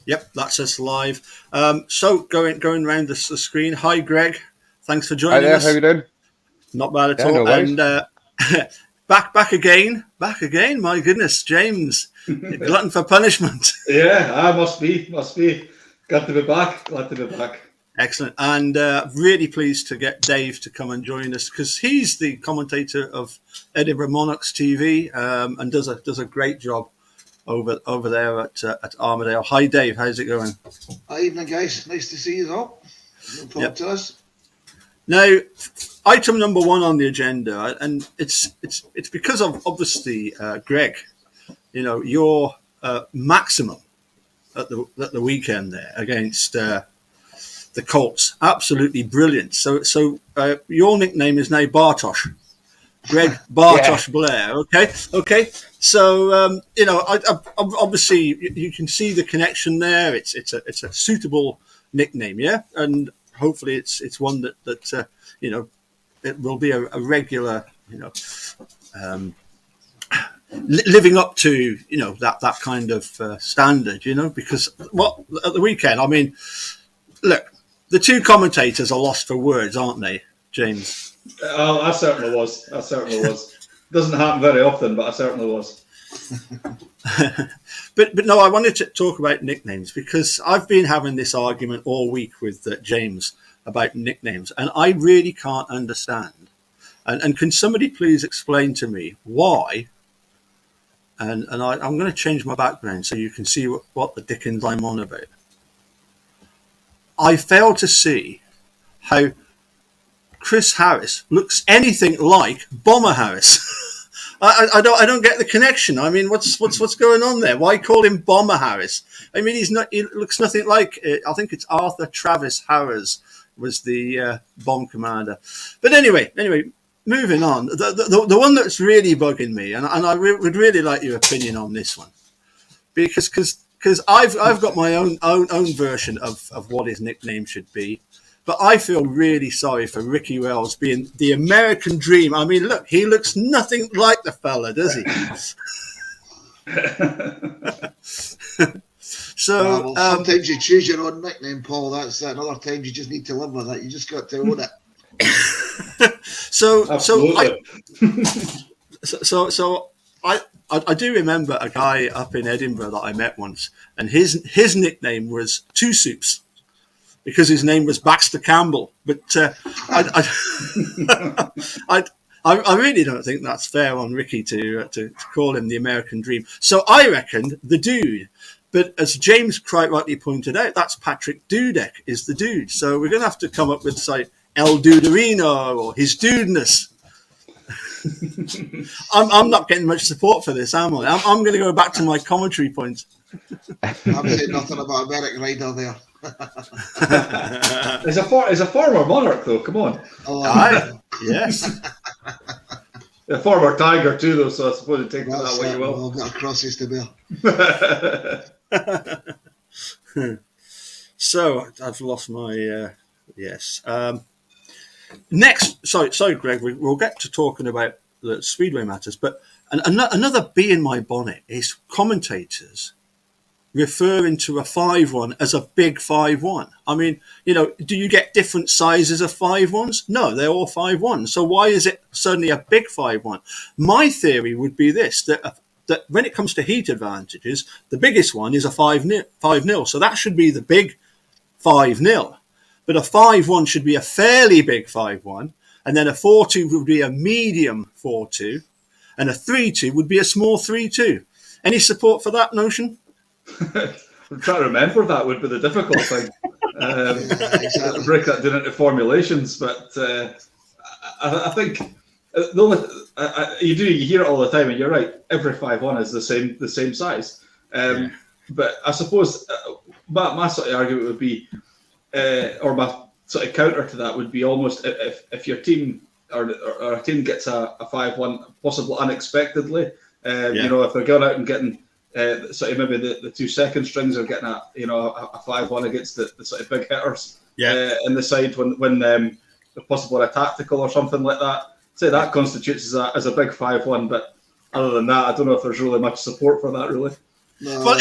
Yep, that's us live. So going around the screen. Hi, Greg. Thanks for Hi joining there, us. how you doing? Not bad at Yeah, all. no worries. And back again. My goodness, James, glutton for punishment. Yeah, I must be. Glad to be back. Excellent, and really pleased to get Dave to come and join us because he's the commentator of Edinburgh Monarchs TV and does a great job over there at Armadale. Hi, Dave. How's it going? Hi, evening, guys. Nice to see you all. Look forward to us. Now, item number one on the agenda, and it's because of obviously Greg, your maximum at the weekend there against the Colts, absolutely brilliant. So your nickname is now Bartosz, Greg Bartosz Blair. Okay. So I obviously you can see the connection there. It's a suitable nickname, yeah, and hopefully it's one that it will be a regular, living up to that kind of standard, because at the weekend, I mean, look, the two commentators are lost for words, aren't they, James? I certainly was. Doesn't happen very often, but I certainly was. But no, I wanted to talk about nicknames because I've been having this argument all week with James about nicknames, and I really can't understand. And can somebody please explain to me why? And I'm going to change my background so you can see what the dickens I'm on about. I fail to see how Chris Harris looks anything like Bomber Harris. I don't get the connection. I mean, what's going on there? Why call him Bomber Harris? I mean, he looks nothing like. I think it's Arthur Travis Harris was the bomb commander. But anyway, moving on. The one that's really bugging me, and I would really like your opinion on this one, because I've got my own version of what his nickname should be. But I feel really sorry for Ricky Wells being the American Dream. I mean, look, he looks nothing like the fella, does he? So sometimes you choose your own nickname, Paul. That's that. And other times you just need to live with it. You just got to own it. So I do remember a guy up in Edinburgh that I met once, and his nickname was Two Soups, because his name was Baxter Campbell. But I really don't think that's fair on Ricky to call him the American Dream. So I reckon the dude. But as James quite rightly pointed out, that's Patrick Dudek is the dude. So we're going to have to come up with, say, El Duderino or his dudeness. I'm not getting much support for this, am I? I'm going to go back to my commentary point. I'm saying nothing about American Rider there. As a former Monarch, though, come on. Yes. A former Tiger too, though, so I suppose you take that way you will. I've got a crosses to bear. So I've lost my yes. Next, sorry, Greg. We'll get to talking about the Speedway matters, but another bee in my bonnet is commentators referring to a 5-1 as a big 5-1. I mean, do you get different sizes of 5-1s? No, they're all 5-1. So why is it suddenly a big 5-1? My theory would be this, that when it comes to heat advantages, the biggest one is a 5-0. So that should be the big 5-0. But a 5-1 should be a fairly big 5-1. And then a 4-2 would be a medium 4-2. And a 3-2 would be a small 3-2. Any support for that notion? I'm trying to remember. That would be the difficult thing. Exactly. Break that down into formulations, but I think you hear it all the time, and you're right. Every 5-1 is the same size. But I suppose my sort of argument would be, or my sort of counter to that would be almost if your team or a team gets a 5-1 possibly unexpectedly. If they're going out and getting. Sort of maybe the 2 second strings are getting a 5-1 against the sort of big hitters in the side when they're possibly a tactical or something like that. Say that constitutes as a big 5-1, but other than that, I don't know if there's really much support for that really. No, well,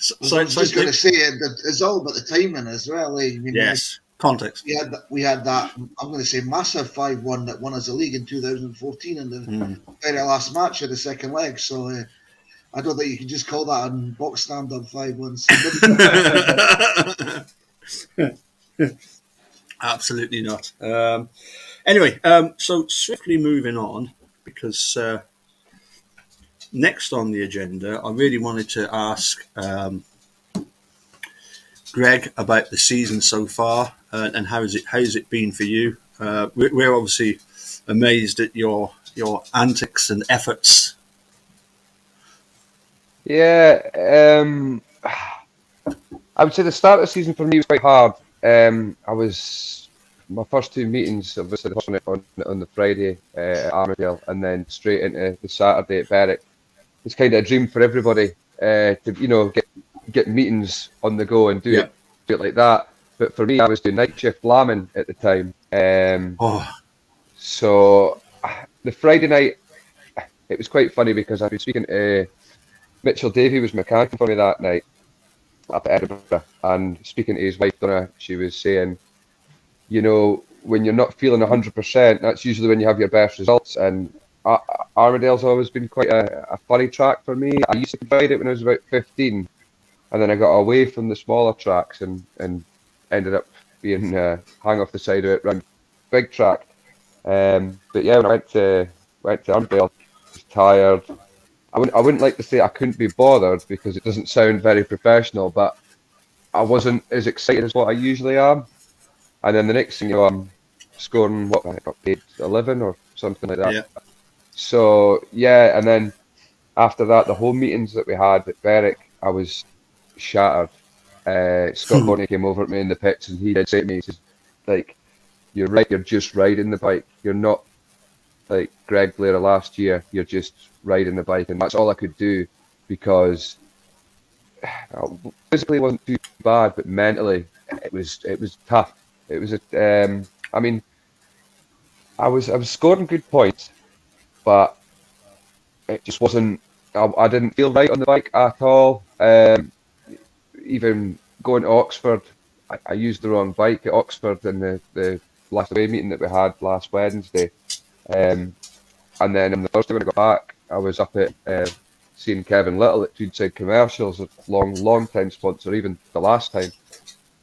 So, I was just going to say it's all about the timing as well. I mean, yes, context. we had that. I'm going to say massive 5-1 that won us the league in 2014 in the very last match of the second leg. So I don't think you can just call that a box standard 5-1. Absolutely not. Anyway, so swiftly moving on, because next on the agenda, I really wanted to ask Greg about the season so far and how's it been for you? We're obviously amazed at your antics and efforts. Yeah, I would say the start of the season for me was quite hard. I was my first two meetings, obviously the first one on the Friday at Armadale, and then straight into the Saturday at Berwick. It's kind of a dream for everybody to get meetings on the go and do it like that. But for me, I was doing night shift lambing at the time. So the Friday night, it was quite funny because I've been speaking to Mitchell Davey was mechanic for me that night up at Edinburgh, and speaking to his wife Donna, she was saying, when you're not feeling 100%, that's usually when you have your best results. And Armadale's always been quite a funny track for me. I used to ride it when I was about 15, and then I got away from the smaller tracks and ended up being hang off the side of it, run big track. But yeah, when I went to Armadale, I was tired. I wouldn't like to say I couldn't be bothered because it doesn't sound very professional, but I wasn't as excited as what I usually am. And then the next thing I'm scoring I got paid 11 or something like that. Yeah. So yeah, and then after that, the home meetings that we had at Berwick, I was shattered. Scott Bonney came over at me in the pits and he did say to me, he says, like, you're right, you're just riding the bike. You're not like Greg Blair last year, you're just riding the bike, and that's all I could do because physically it wasn't too bad, but mentally it was tough. It was I mean, I was scoring good points, but it just wasn't. I didn't feel right on the bike at all. Even going to Oxford, I used the wrong bike at Oxford in the last away meeting that we had last Wednesday. And then on the Thursday when I got back, I was up at seeing Kevin Little at Tweedside Commercials, a long time sponsor, even the last time.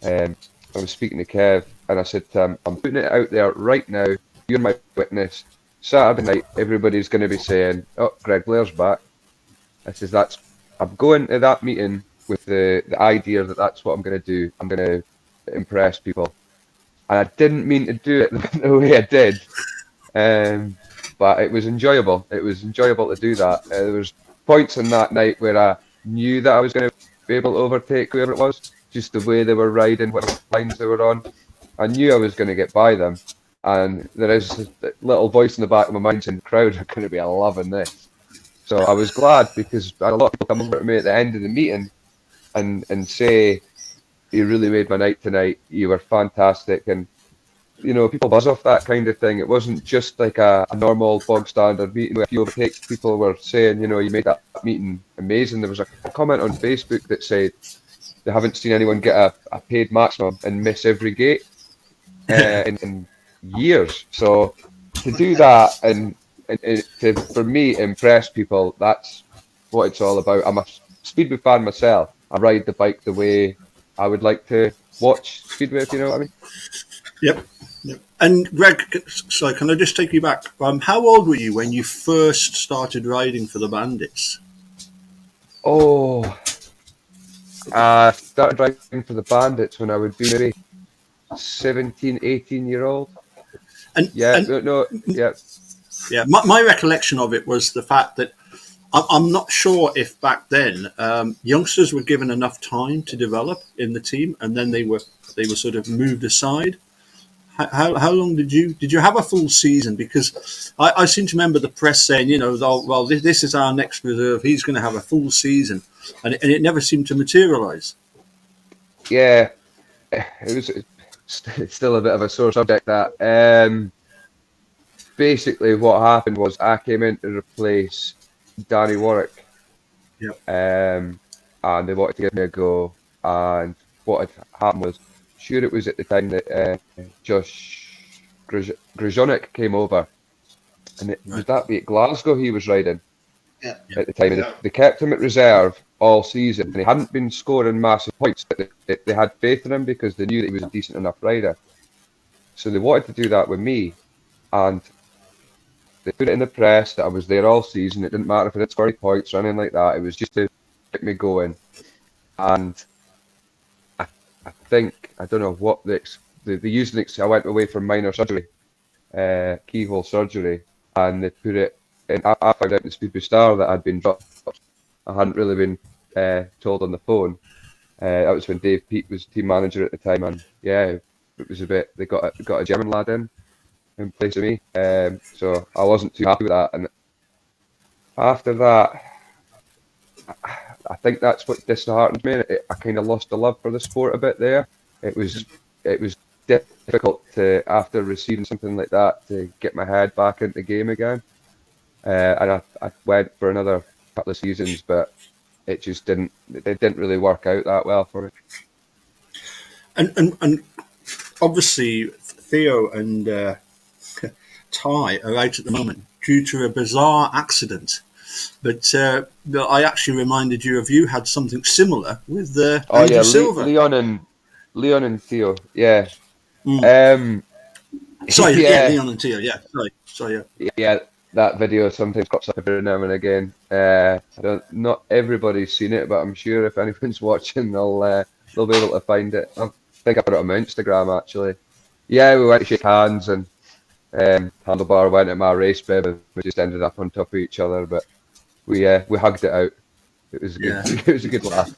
I was speaking to Kev and I said to him, I'm putting it out there right now, you're my witness. Saturday night, everybody's going to be saying, oh, Greg Blair's back. I says, I'm going to that meeting with the idea that that's what I'm going to do. I'm going to impress people. And I didn't mean to do it the way I did. But it was enjoyable. It was enjoyable to do that. There was points in that night where I knew that I was going to be able to overtake whoever it was, just the way they were riding, what lines they were on. I knew I was going to get by them. And there is a little voice in the back of my mind saying, the crowd are going to be loving this. So I was glad because I had a lot of people come over to me at the end of the meeting and say, you really made my night tonight. You were fantastic. And people buzz off that kind of thing. It wasn't just like a normal bog standard meeting where if you overtake, people were saying, you made that meeting amazing. There was a comment on Facebook that said they haven't seen anyone get a paid maximum and miss every gate in years. So to do that and to, for me, impress people, that's what it's all about. I'm a Speedway fan myself. I ride the bike the way I would like to watch Speedway, if you know what I mean. Yep. And Greg, sorry, can I just take you back? How old were you when you first started riding for the Bandits? Oh, I started riding for the Bandits when I would be maybe 17, 18-year-old. My recollection of it was the fact that I'm not sure if back then youngsters were given enough time to develop in the team, and then they were sort of moved aside. How long did you have a full season? Because I seem to remember the press saying, this is our next reserve. He's going to have a full season, and it never seemed to materialise. Yeah, it's still a bit of a sore subject. That basically what happened was I came in to replace Danny Warwick. Yep. and they wanted to give me a go. And what had happened was, sure, it was at the time that Josh Grzyonic came over, and it was Right. that be at Glasgow he was riding Yeah. at the time. Yeah. They kept him at reserve all season, and he hadn't been scoring massive points, but they had faith in him because they knew that he was a decent enough rider. So they wanted to do that with me, and they put it in the press that I was there all season. It didn't matter if I didn't score any points or anything like that. It was just to get me going. And I, I think, I don't know what they used I went away for minor surgery, keyhole surgery, and they put it in. I found out in Speedway Star that I'd been dropped. I hadn't really been told on the phone. That was when Dave Peake was team manager at the time, and yeah, it was a bit. They got a German lad in place of me, so I wasn't too happy with that. And after that, I think that's what disheartened me. I kind of lost the love for the sport a bit there. It was difficult to, after receiving something like that, to get my head back into the game again. And I went for another couple of seasons, but it just didn't. It didn't really work out that well for me. And obviously Theo and Ty are out at the moment due to a bizarre accident. But I actually reminded you of you had something similar with Oh Andrew yeah, Silver. Leon and Theo. Yeah. Mm. Sorry, yeah, Yeah. Leon and Theo. Yeah, sorry, yeah. Yeah, that video sometimes pops up every now and again. Not everybody's seen it, but I'm sure if anyone's watching, they'll be able to find it. I think I put it on my Instagram actually. Yeah, we went to shake hands, and Handlebar went at my race bib, and we just ended up on top of each other. But we hugged it out. It was a good, Yeah. it was a good laugh.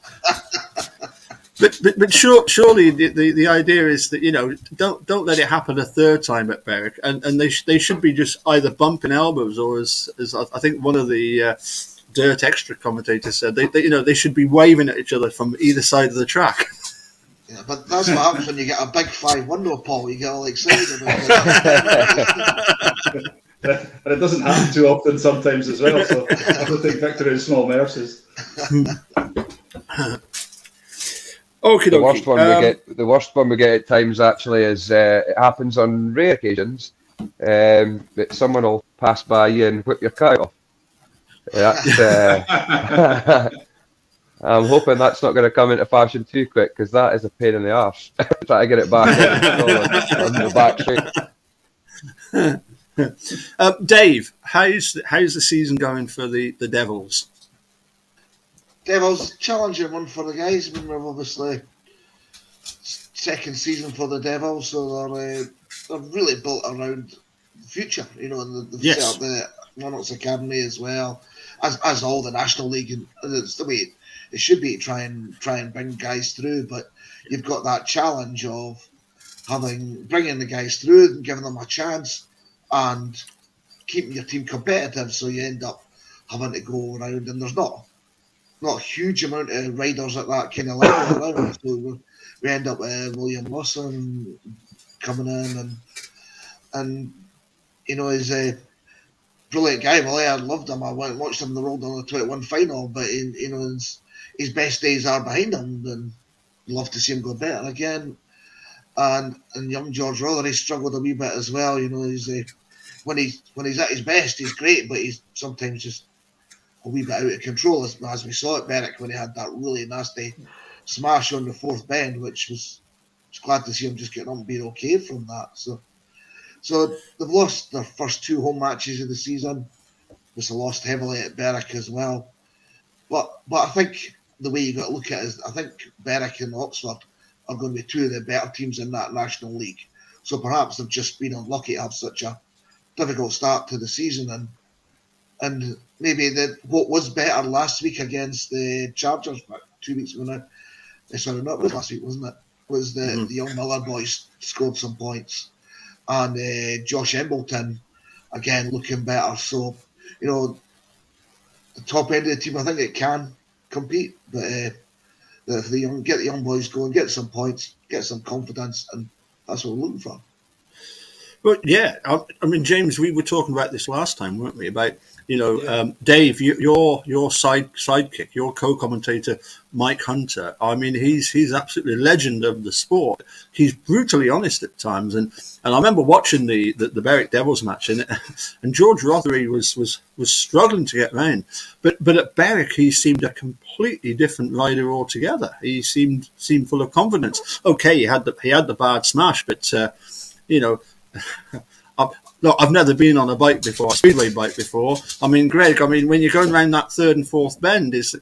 But surely the idea is that don't let it happen a third time at Berwick, and they should be just either bumping elbows, or as I think one of the Dirt Extra commentators said, they should be waving at each other from either side of the track. Yeah, but that's what happens when you get a big 5-1 though, Paul. You get all excited about it. And it doesn't happen too often sometimes as well. So I don't think victory is small mercies. Okay, The worst one we get at times actually is it happens on rare occasions that someone will pass by you and whip your cut off. That's I'm hoping that's not going to come into fashion too quick, because that is a pain in the arse. Try to get it back on the back straight. Dave, how's the season going for the Devils? Devils, challenging one for the guys. I mean, we're obviously second season for the Devils, so they're really built around the future, and they've set up the Monarchs Academy as well, as all the National League, and it's the way it should be, to try and bring guys through. But you've got that challenge of bringing the guys through and giving them a chance and keeping your team competitive, so you end up having to go around, and there's not a huge amount of riders at that kind of level around. So we end up with William Lawson coming in, and he's a brilliant guy. Well, I loved him. I went and watched him in the World Under 21 final, but his best days are behind him, and love to see him go better again. And young George Roller, he struggled a wee bit as well. He's when he's at his best, he's great, but he's sometimes just a wee bit out of control, as we saw at Berwick when he had that really nasty smash on the fourth bend, which was glad to see him just getting up and being okay from that. So they've lost their first two home matches of the season. They lost heavily at Berwick as well. But I think the way you got to look at it is, I think Berwick and Oxford are going to be two of the better teams in that National League. So perhaps they've just been unlucky to have such a difficult start to the season, and maybe what was better last week against the Chargers, 2 weeks ago now. Sorry, not was last week, wasn't it? Was the young Miller boys scored some points, and Josh Embleton again looking better. So the top end of the team, I think it can compete, but if get the young boys going, get some points, get some confidence, and that's what we're looking for. Well, yeah, I mean, James, we were talking about this last time, weren't we? About Dave, your sidekick, your co-commentator, Mike Hunter. I mean, he's absolutely a legend of the sport. He's brutally honest at times, and I remember watching the Berwick Devils match, and George Rothery was struggling to get round, but at Berwick he seemed a completely different rider altogether. He seemed full of confidence. Okay, he had the bad smash, but Look, I've never been on a speedway bike before. I mean, Greg, when you're going around that third and fourth bend, is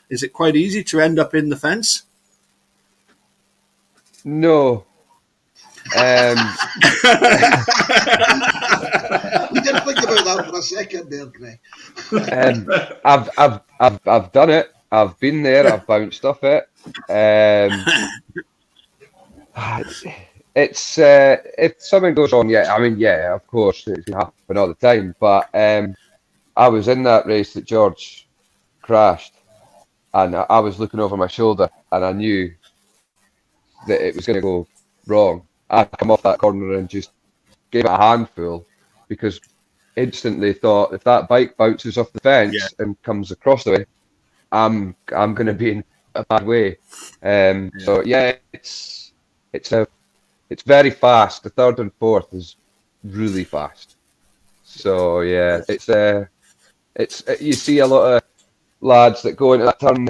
it quite easy to end up in the fence? No. We didn't think about that for a second there, Greg. I've done it. I've been there. I've bounced off it. It's if something goes wrong, of course, it can happen all the time. But I was in that race that George crashed, and I was looking over my shoulder, and I knew that it was going to go wrong. I come off that corner and just gave it a handful, because instantly thought, if that bike bounces off the fence and comes across the way, I'm going to be in a bad way. It's very fast. The third and fourth is really fast. So it's you see a lot of lads that go into that turn.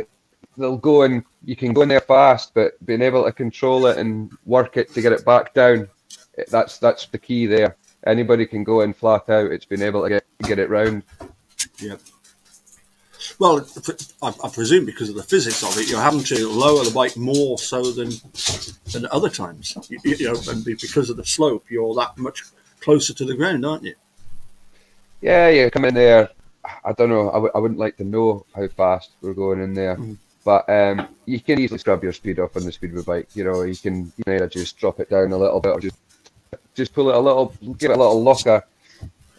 They'll go and you can go in there fast, but being able to control it and work it to get it back down, that's the key there. Anybody can go in flat out. It's being able to get it round. Yeah. Well, I presume because of the physics of it, you're having to lower the bike more so than other times. And because of the slope, you're that much closer to the ground, aren't you? Yeah, you come in there. I don't know. I wouldn't like to know how fast we're going in there, but you can easily scrub your speed off on the Speedway bike. You can either just drop it down a little bit, or just pull it a little, give it a little locker,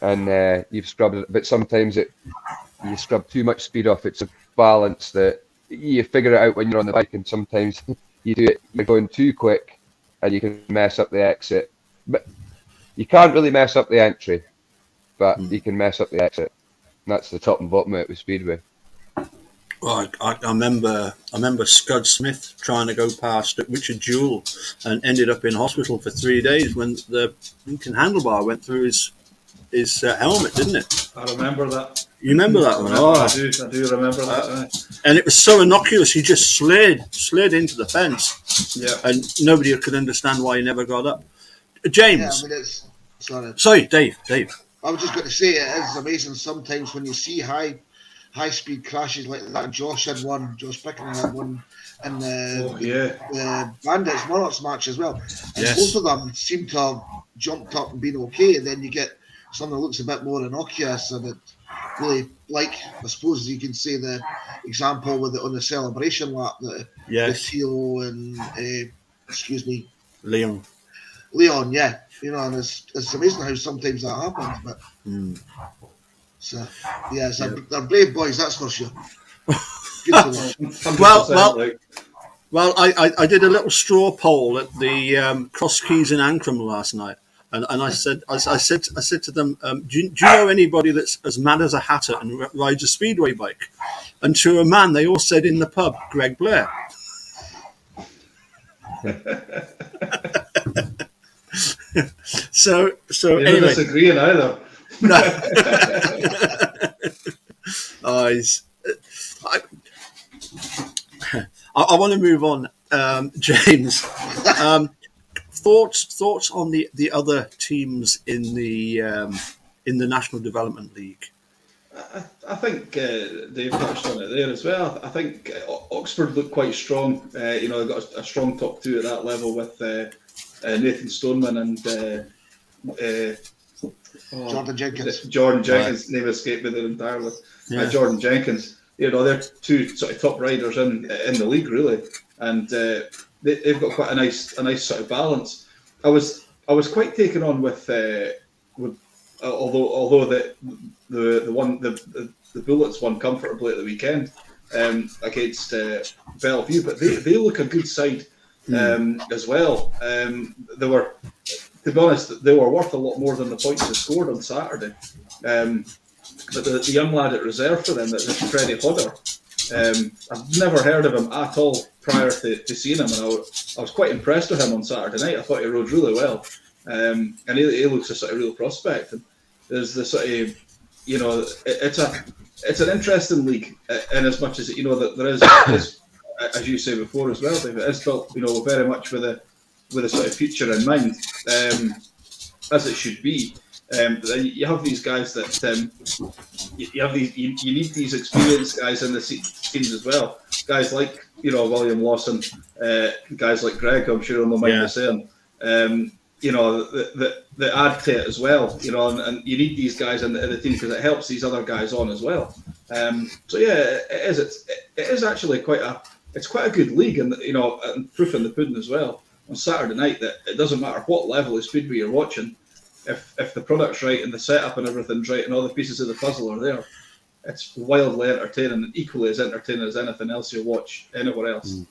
and you've scrubbed it. But sometimes you scrub too much speed off. It's a balance that you figure it out when you're on the bike, and sometimes you do it. You're going too quick, and you can mess up the exit. But you can't really mess up the entry, but you can mess up the exit. And that's the top and bottom of it with Speedway. Well, I remember Scud Smith trying to go past Richard Jewell and ended up in hospital for 3 days when the Lincoln handlebar went through his helmet, didn't it? I remember that. You remember that one? I do remember that. And it was so innocuous. He just slid into the fence. Yeah. And nobody could understand why he never got up. James. Yeah, Sorry, Dave. I was just going to say, it is amazing sometimes when you see high speed crashes like that. Josh Pickering had one in the Bandits Monarchs match as well. And both of them seem to have jumped up and been okay. And then you get something that looks a bit more innocuous, and it really, like, I suppose you can say the example with it on the celebration lap, the Theo and Leon, yeah. And it's amazing how sometimes that happens, but so they're brave boys, that's for sure. Good to watch. Well, I did a little straw poll at the Cross Keys in Ancram last night, and I said to them, do you know anybody that's as mad as a hatter and rides a speedway bike? And to a man, they all said in the pub, Greg Blair. So You're anyway, not disagreeing either. No. I want to move on, James. Thoughts on the other teams in the National Development League? I think Dave touched on it there as well. I think Oxford looked quite strong. They've got a strong top two at that level with Nathan Stoneman and Jordan Jenkins. Jordan Jenkins, name escaped me there entirely. Jordan Jenkins. They're two sort of top riders in the league, really, and they've got quite a nice sort of balance. I was quite taken on with although the Bullets won comfortably at the weekend against Bellevue, but they look a good side as well. They were, to be honest, they were worth a lot more than the points they scored on Saturday. but the young lad at reserve for them, that's Freddie Hodder, I've never heard of him at all prior to seeing him, and I was quite impressed with him on Saturday night. I thought he rode really well, and he looks a sort of real prospect. And there's the sort of, it's an interesting league in as much as that there is, as you say before as well, David, it's built very much with a sort of future in mind, as it should be. You have these guys that you need these experienced guys in the teams as well. Guys like William Lawson, guys like Greg, I'm sure he'll mind me saying. That add to it as well. And you need these guys in the team because it helps these other guys on as well. So yeah, it is actually quite a good league, and and proof in the pudding as well on Saturday night that it doesn't matter what level of Speedway you're watching. If the product's right and the setup and everything's right and all the pieces of the puzzle are there, it's wildly entertaining and equally as entertaining as anything else you'll watch anywhere else.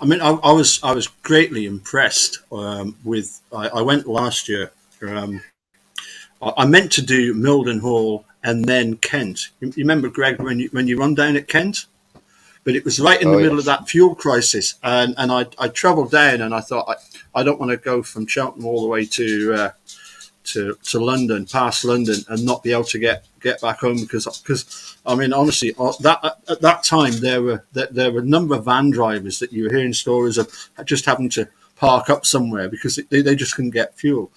I mean, I was greatly impressed with. I went last year. I meant to do Mildenhall and then Kent. You remember, Greg, when you run down at Kent? But it was right in the middle of that fuel crisis, and I travelled down, and I thought I don't want to go from Cheltenham all the way to London, past London, and not be able to get back home because I mean, honestly, at that time there were a number of van drivers that you were hearing stories of just having to park up somewhere because they just couldn't get fuel.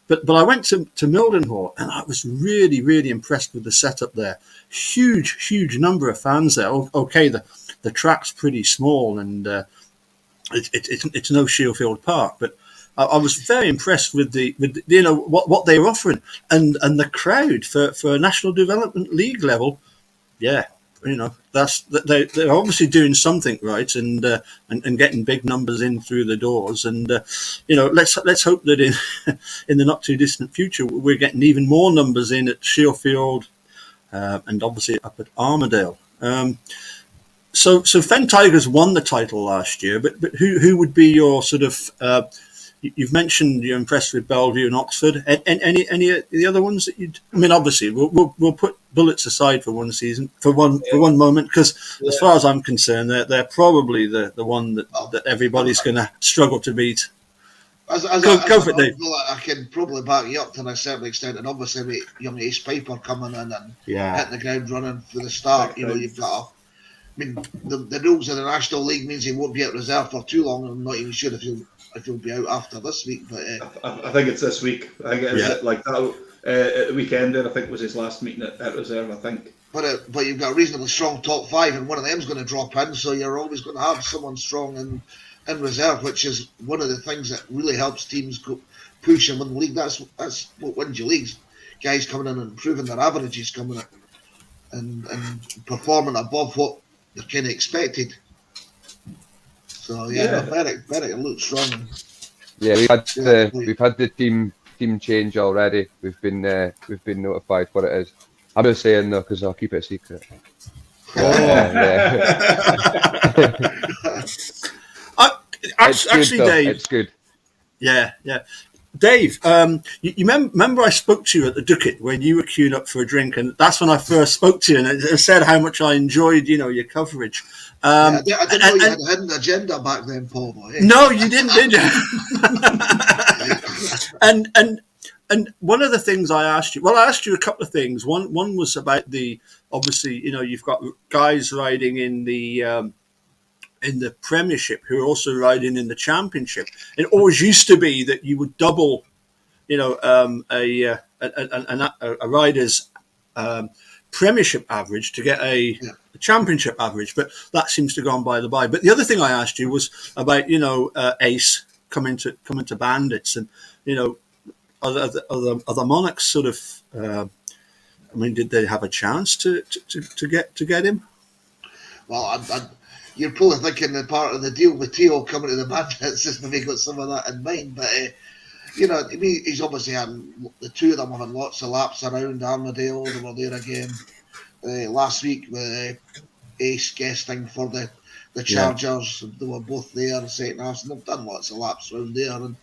But I went to Mildenhall, and I was really, really impressed with the setup there. Huge number of fans there. Okay, the track's pretty small, and it's no Shieldfield Park, but I was very impressed with the what they were offering, and the crowd for a National Development League level. Yeah, they're obviously doing something right, and getting big numbers in through the doors, and let's hope that in the not too distant future we're getting even more numbers in at Shieldfield, and obviously up at Armadale. So Fen Tigers won the title last year, but who would be your sort of you've mentioned you're impressed with Bellevue and Oxford. Any of the other ones that you'd? I mean, obviously we'll put Bullets aside for one season, for one moment, because as far as I'm concerned, they're probably the one that everybody's going to struggle to beat. Go for it, Dave. I can probably back you up to a certain extent, and obviously with young Ace Piper coming in and hitting the ground running for the start, you've got. I mean, the rules of the National League means he won't be at reserve for too long. I'm not even sure if he'll be out after this week. But I think it's this week. I think it's like that at the weekend. I think was his last meeting at reserve. I think. But you've got a reasonably strong top five, and one of them's going to drop in. So you're always going to have someone strong in reserve, which is one of the things that really helps teams go push and win the league. That's what wins your leagues. Guys coming in and improving their averages, coming in and performing above what they're kind of expected. So Berwick looks strong. Yeah, we've had the team change already. We've been notified what it is. I'm not saying though because I'll keep it a secret. Actually, Dave, it's good. Yeah. Dave, you remember I spoke to you at the Ducat when you were queuing up for a drink, and that's when I first spoke to you, and I said how much I enjoyed, your coverage. I didn't know you had a hidden agenda back then, Paul. No, you didn't, did you? And one of the things I asked you a couple of things. One was about obviously, you've got guys riding in the Premiership who are also riding in the Championship. It always used to be that you would double, a rider's Premiership average to get a Championship average, but that seems to have gone by the by. But the other thing I asked you was about Ace coming to Bandits, and are the Monarchs sort of? Did they have a chance to get him? Well, you're probably thinking the part of the deal with Theo coming to the Bandits has maybe got some of that in mind, but he's obviously had the two of them having lots of laps around Armadale. They were there again last week with Ace guesting for the Chargers. They were both there in second half, and they've done lots of laps around there. And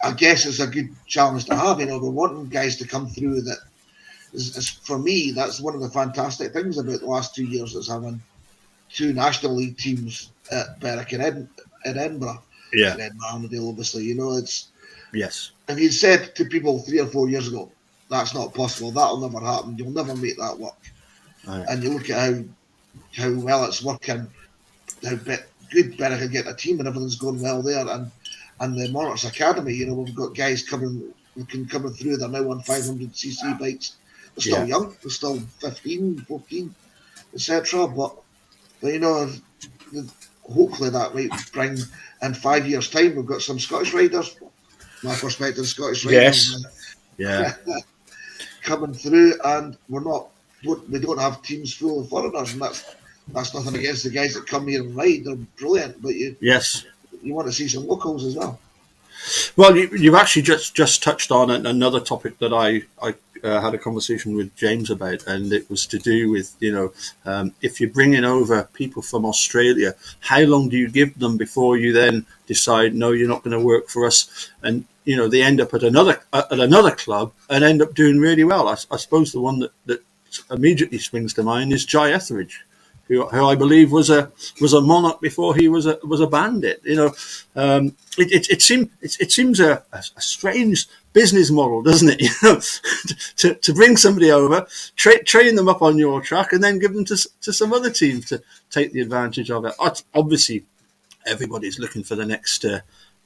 I guess it's a good challenge to have. We're wanting guys to come through that is for me, that's one of the fantastic things about the last 2 years, is having 2 National League teams at Berwick and Edinburgh. Yeah. And Edinburgh Armadale, obviously. You know, it's, Yes. if you said to people 3 or 4 years ago, that's not possible, that'll never happen, you'll never make that work. Right. And you look at how well it's working, how good Berwick can get a team, and everything's going well there. And the Monarchs Academy, you know, we've got guys coming through. They're now on 500cc bikes. They're still young. They're still 15, 14, etc. But you know, hopefully that might bring, in 5 years' time, we've got some Scottish riders. My perspective, Scottish riders. Yes. Yeah. Coming through, and we don't have teams full of foreigners, and that's nothing against the guys that come here and ride. They're brilliant, but you want to see some locals as well. Well, you've actually just touched on another topic that I had a conversation with James about, and it was to do with, you know, if you're bringing over people from Australia, how long do you give them before you then decide, no, you're not going to work for us? And, you know, they end up at another club and end up doing really well. I suppose the one that immediately springs to mind is Jai Etheridge, who I believe was a monarch before he was a bandit. You know, it seems a strange business model, doesn't it? You know, to bring somebody over, train them up on your track, and then give them to some other team to take the advantage of it. Obviously, everybody's looking for the next.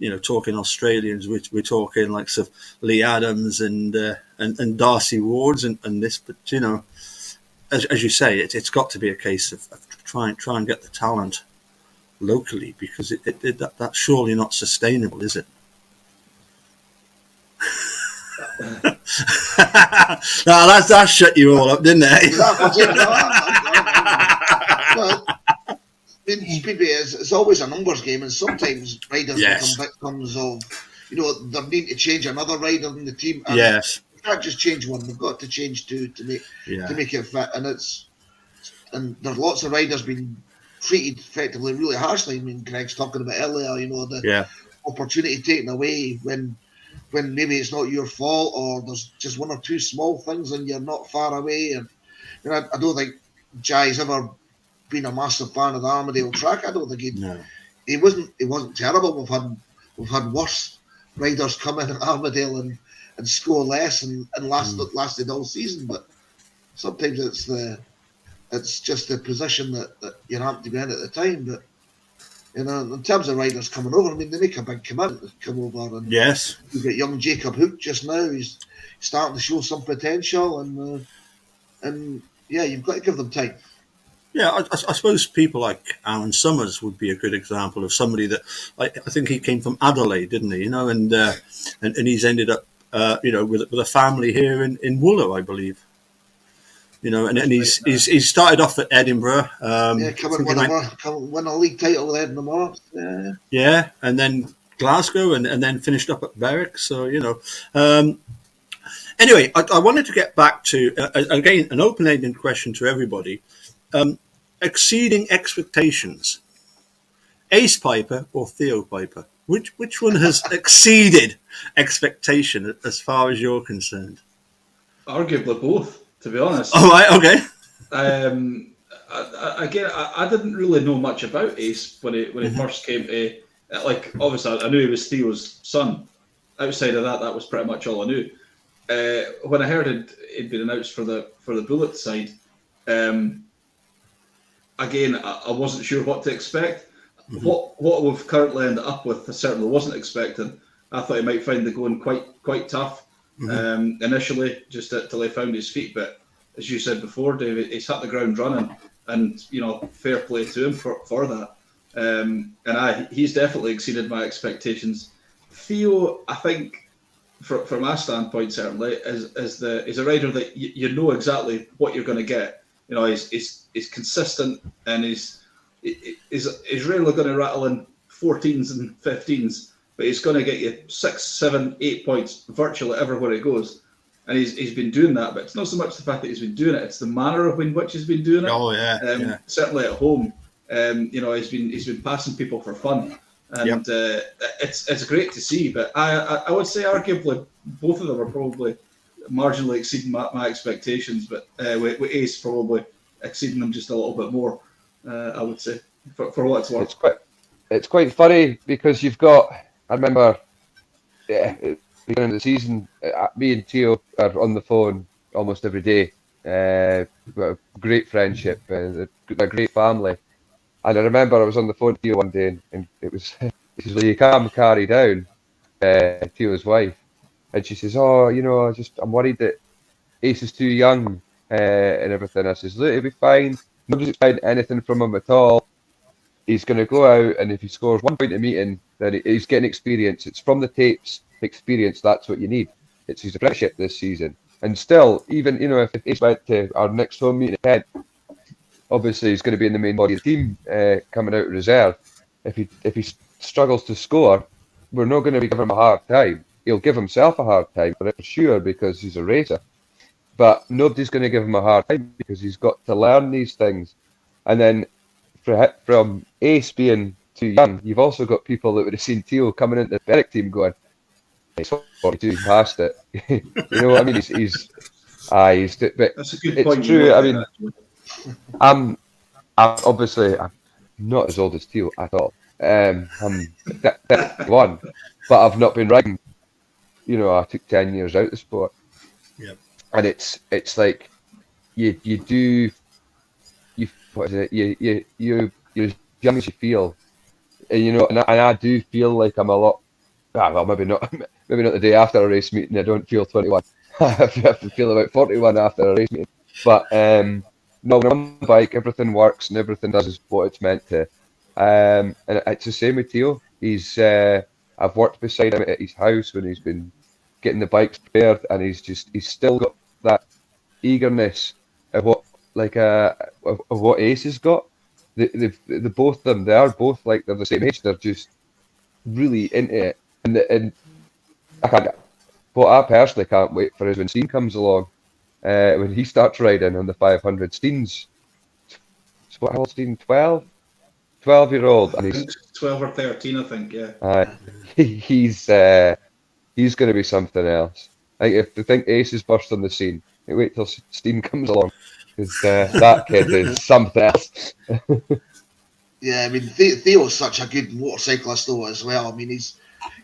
You know, talking Australians, we're talking like of Lee Adams and Darcy Wards and this, but you know, as you say, it's got to be a case of try and get the talent locally, because that's surely not sustainable, is it? No, that shut you all up, didn't it? Well, Speedway it's always a numbers game, and sometimes riders become victims of, you know, they need to change another rider in the team. And yes. You can't just change one; they've got to change 2 to make it fit. And there's lots of riders being treated effectively really harshly. I mean, Greg's talking about earlier, you know, the opportunity taken away when maybe it's not your fault, or there's just 1 or 2 small things and you're not far away. And you know, I don't think Jai's ever been a massive fan of the Armadale track. I don't think he wasn't terrible. We've had worse riders come in at Armadale and score less and lasted all season. But sometimes it's just the position that you have to be in at the time. But you know, in terms of riders coming over, I mean, they make a big commitment to come over. And yes, you've got young Jacob Hook just now. He's starting to show some potential, and yeah, you've got to give them time. Yeah, I suppose people like Alan Summers would be a good example of somebody that I think he came from Adelaide, didn't he? You know, and he's ended up you know, with a family here in Wooler, I believe. You know, and he's started off at Edinburgh. Come and win a league title with Edinburgh. Yeah, and then Glasgow, and then finished up at Berwick. So you know. Anyway, I wanted to get back to again an open-ended question to everybody. Exceeding expectations, Ace Piper or Theo Piper? Which one has exceeded expectation as far as you're concerned? Arguably both, to be honest. Oh, right, okay. I didn't really know much about Ace when he first came to. Like, obviously, I knew he was Theo's son. Outside of that was pretty much all I knew. When I heard it'd been announced for the Bullet side. Again, I wasn't sure what to expect. Mm-hmm. What we've currently ended up with, I certainly wasn't expecting. I thought he might find the going quite tough initially, just till he found his feet. But as you said before, David, he's hit the ground running, and you know, fair play to him for that. And he's definitely exceeded my expectations. Theo, I think, from my standpoint, certainly, is a rider that you know exactly what you're going to get. You know, he's consistent, and he's rarely going to rattle in 14s and 15s, but he's going to get you 6, 7, 8 points virtually everywhere he goes. And he's been doing that, but it's not so much the fact that he's been doing it; it's the manner in which he's been doing it. Oh yeah, certainly at home, you know, he's been passing people for fun, and it's great to see. But I would say arguably both of them are probably marginally exceeding my expectations, but with Ace probably exceeding them just a little bit more, I would say, for what it's worth. It's quite funny because you've got, I remember, at the beginning of the season, me and Theo are on the phone almost every day. We've got a great friendship, a great family. And I remember I was on the phone to Theo one day, and it was, she says, "You can't carry down Theo's wife." And she says, "Oh, I'm worried that Ace is too young and everything." I says, "Look, he'll be fine. Nobody's expecting anything from him at all. He's going to go out, and if he scores 1 point a meeting, then he's getting experience. It's from the tapes, experience. That's what you need. It's his apprenticeship this season." And still, even if Ace went to our next home meeting ahead, obviously he's going to be in the main body of the team coming out of reserve. If he struggles to score, we're not going to be giving him a hard time. He'll give himself a hard time for sure because he's a racer. But nobody's going to give him a hard time because he's got to learn these things. And then from Ace being too young, you've also got people that would have seen Theo coming into the Berwick team going, "He's 42, he's past it." You know what I mean? But That's a good it's point. true. I mean, I'm not as old as Theo at all. I'm 31, but I've not been riding. I took 10 years out of the sport. Yeah. And it's like you're as young as you feel, and I do feel like I'm a lot. Well, maybe not the day after a race meeting. I don't feel 21. I feel about 41 after a race meeting. But no, when I'm on the bike, everything works and everything does what it's meant to. And it's the same with Theo. I've worked beside him at his house when he's been getting the bikes prepared, and he's still got that eagerness of what Ace has got. The both of them, they are both like they're the same age. They're just really into it, and I personally can't wait for is when Steen comes along. When he starts riding on the 500, Steen's how old? Steen 12-year-old, and he's 12 or 13, I think. Yeah. He's going to be something else. If they think Ace is burst on the scene, wait till Steen comes along, because that kid is something else. Yeah, I mean, Theo's such a good motorcyclist though as well. I mean,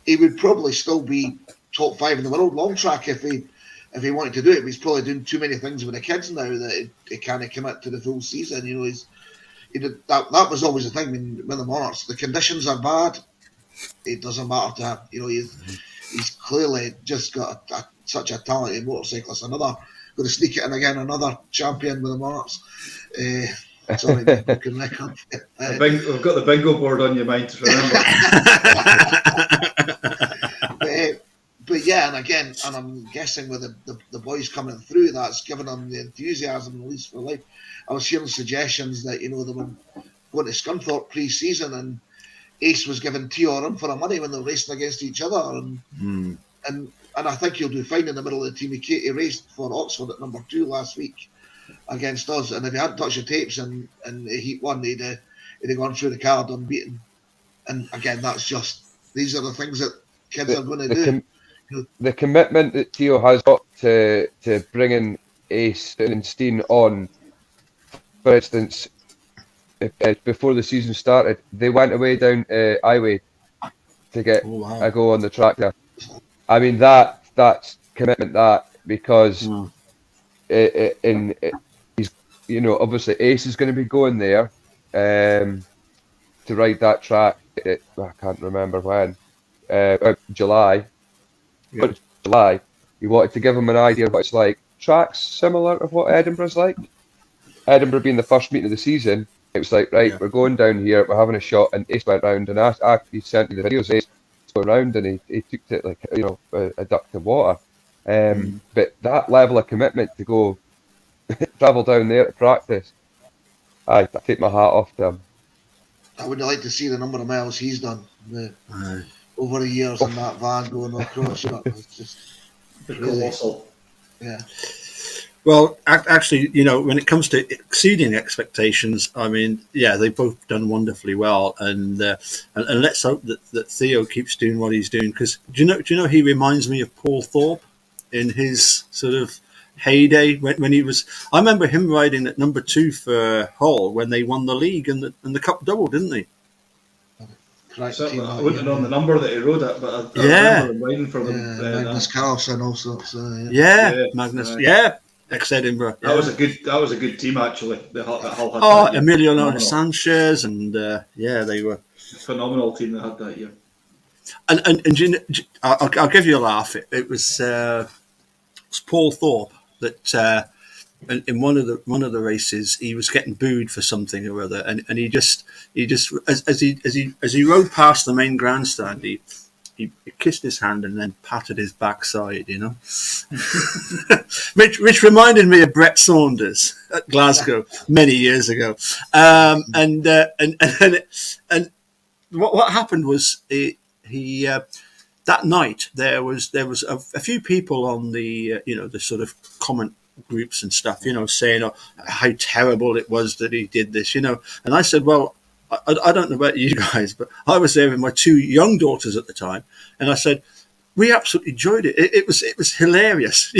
he would probably still be top 5 in the world long track if he wanted to do it. But he's probably doing too many things with the kids now that he can't commit to the full season. That was always the thing. I mean, with the Monarchs, the conditions are bad. It doesn't matter to him. He's clearly just got such a talented motorcyclist. Going to sneak it in again, another champion with the Monarchs. Sorry, broken record. We've got the bingo board on your mind to remember. But yeah, and I'm guessing with the boys coming through, that's given them the enthusiasm and lease for life. I was hearing suggestions that they were going to Scunthorpe pre-season, and Ace was giving Theo a run for the money when they were racing against each other, and I think he'll do fine in the middle of the team. He raced for Oxford at number 2 last week against us, and if he hadn't touched the tapes in Heat 1, he'd have gone through the card unbeaten. And again, these are the things that kids are going to do. The commitment that Theo has got to bringing Ace and Steen on, for instance, before the season started, they went away down Highway to get a go on the tractor. I mean, that's commitment, because he's, obviously Ace is going to be going there to ride that track. I can't remember when, July. Yeah. But July, he wanted to give him an idea of what it's like. Tracks similar of what Edinburgh's like. Edinburgh being the first meeting of the season, it was like, right, we're going down here, we're having a shot, and Ace went round, and he sent me the videos. Ace going round, and he took it like a duck to water. But that level of commitment to go travel down there to practice, I take my hat off to him. I would like to see the number of miles he's done over the years in that van going across. It's just colossal. Yeah. Well, actually, when it comes to exceeding expectations, I mean, yeah, they've both done wonderfully well, and let's hope that Theo keeps doing what he's doing. Because do you know he reminds me of Paul Thorpe in his sort of heyday when he was. I remember him riding at number 2 for Hull when they won the league and the cup double, didn't they? Correct. So, team I that wouldn't have year, known the number that he rode at, but I Yeah. remember him riding for them. Magnus Carlsen also. So, Yeah, Yeah, Magnus. right. Yeah, ex Edinburgh. That was a good team actually. That Hull had Oh, that year. Emiliano Phenomenal. Sanchez, and they were. Phenomenal team they had that year. And you know, I'll give you a laugh. It was Paul Thorpe that in one of the races he was getting booed for something or other, and he just as he rode past the main grandstand, he kissed his hand and then patted his backside, you know, which reminded me of Brett Saunders at Glasgow many years ago. And what happened was he that night there was a few people on the the sort of comment groups and stuff, saying how terrible it was that he did this, and I said, well, I don't know about you guys, but I was there with my 2 young daughters at the time, and I said we absolutely enjoyed it. It was hilarious,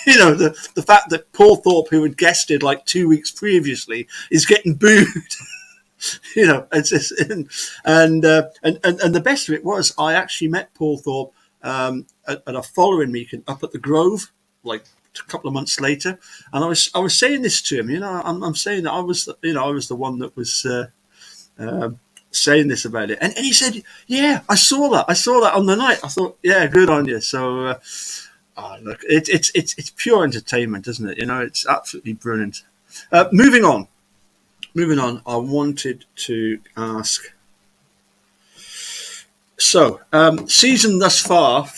the fact that Paul Thorpe, who had guested like 2 weeks previously, is getting booed. It's just, and the best of it was I actually met Paul Thorpe at a following meeting up at the Grove, like a couple of months later, and I was saying this to him. I'm saying that I was the one that was saying this about it, and he said, "Yeah, I saw that on the night." I thought, "Yeah, good on you." So, look, it's pure entertainment, isn't it? It's absolutely brilliant. Moving on, I wanted to ask. So, season thus far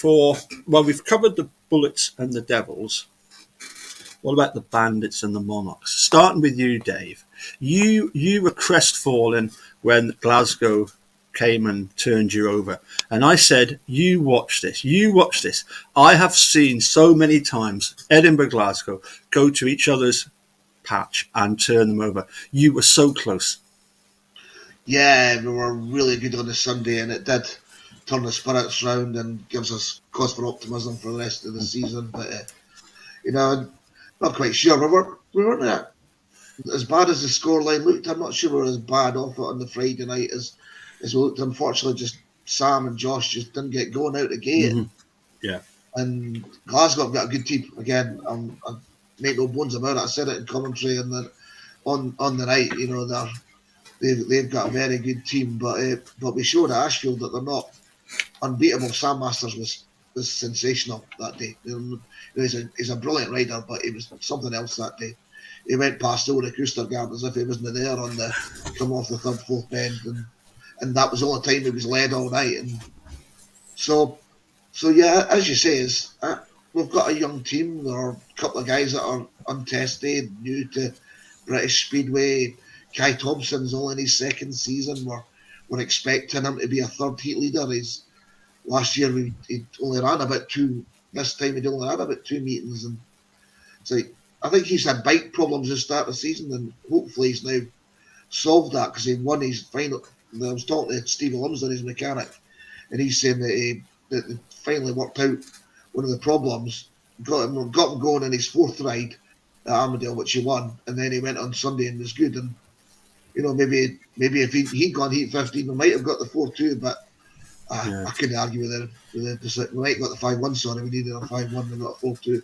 we've covered the Bullets and the Devils. What about the Bandits and the Monarchs? Starting with you, Dave. You were crestfallen when Glasgow came and turned you over. And I said, you watch this. I have seen so many times Edinburgh, Glasgow go to each other's patch and turn them over. You were so close. Yeah, we were really good on the Sunday, and it did turn the spirits round and gives us cause for optimism for the rest of the season. But not quite sure. We weren't as bad as the scoreline looked. I'm not sure we were as bad off it on the Friday night as we looked. Unfortunately, just Sam and Josh just didn't get going out the gate. Mm-hmm. Yeah. And Glasgow have got a good team again. I make no bones about it. I said it in commentary and then on the night. They've got a very good team, but we showed at Ashfield that they're not unbeatable. Sam Masters was sensational that day. He's a brilliant rider, but he was something else that day. He went past over the Coostergard as if he wasn't there on the come off the 3rd, 4th bend, and that was the only time he was led all night. And so yeah, as you say, we've got a young team. There are a couple of guys that are untested, new to British Speedway. Kai Thompson's only in his 2nd season. We're expecting him to be a 3rd heat leader. Last year he only ran about 2. This time he only ran about 2 meetings, and so I think he's had bike problems at the start of the season, and hopefully he's now solved that because he won his final. I was talking to Stevie Lumsden, his mechanic, and he's saying that they finally worked out one of the problems. Got him going in his 4th ride at Armadale, which he won, and then he went on Sunday and was good. And maybe if he'd gone heat 15, we might have got the 4-2, but I couldn't argue with it. We might have got the 5-1. Sorry, we needed a 5-1. We got a 4-2,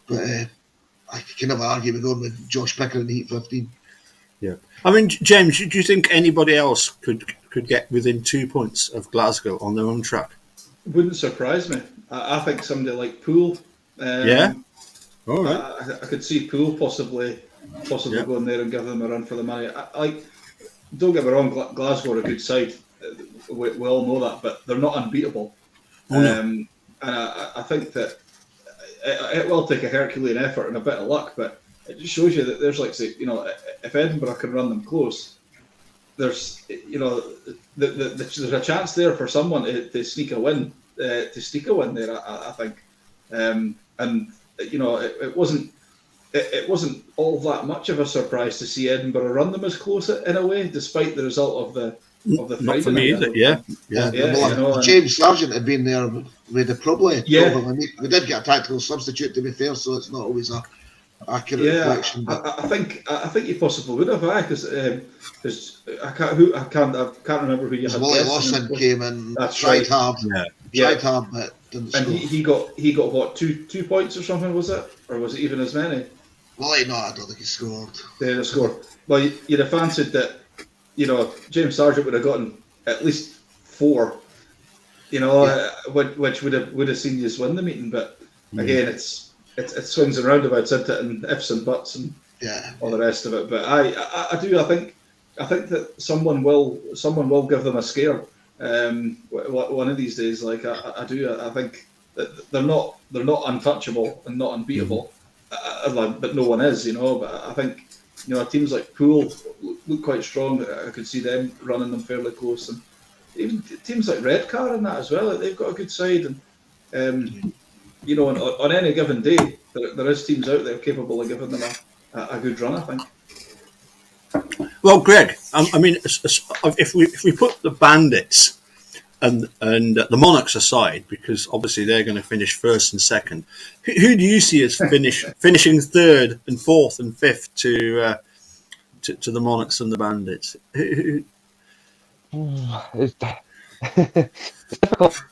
but I can never argue with going with Josh Picker in heat 15. Yeah, I mean, James, do you think anybody else could get within 2 points of Glasgow on their own track? Wouldn't surprise me. I think somebody like Poole. Yeah. All right. I could see Poole possibly going there and give them a run for the money. Don't get me wrong, Glasgow are a good side. We all know that, but they're not unbeatable. And I think that it will take a Herculean effort and a bit of luck, but it just shows you that there's if Edinburgh can run them close, there's there's a chance there for someone to sneak a win there. I think, and it wasn't all that much of a surprise to see Edinburgh run them as close in a way, despite the result of of the Not Friday for me night. either. Yeah. Yeah, well, you know, if James Sargent had been there, we'd have probably Yeah. told him. We did get a tactical substitute, to be fair, so it's not always a accurate reflection. But I think you possibly would have, because I can't remember who you had. Wally guessing Lawson it. came and That's tried right. hard, Yeah. tried hard, but didn't And score. he got what, two points or something, was it, or was it even as many? Wally, no, I don't think he scored. The score. Well, you'd have fancied that, you know, James Sargent would have gotten at least 4, you know, which would have seen you win the meeting. But again, it swings and roundabouts, isn't it, and ifs and buts and all the rest of it. But I think that someone will give them a scare one of these days. Like I think that they're not untouchable and not unbeatable, but no one is, you know. But I think, you know, teams like Poole look quite strong. I could see them running them fairly close, and even teams like Redcar and that as well. They've got a good side, and you know, on any given day, there is teams out there capable of giving them a good run, I think. Well, Greg, I mean, if we put the Bandits and the Monarchs aside, because obviously they're going to finish first and second, who do you see as finishing third and fourth and fifth to the Monarchs and the Bandits? It's difficult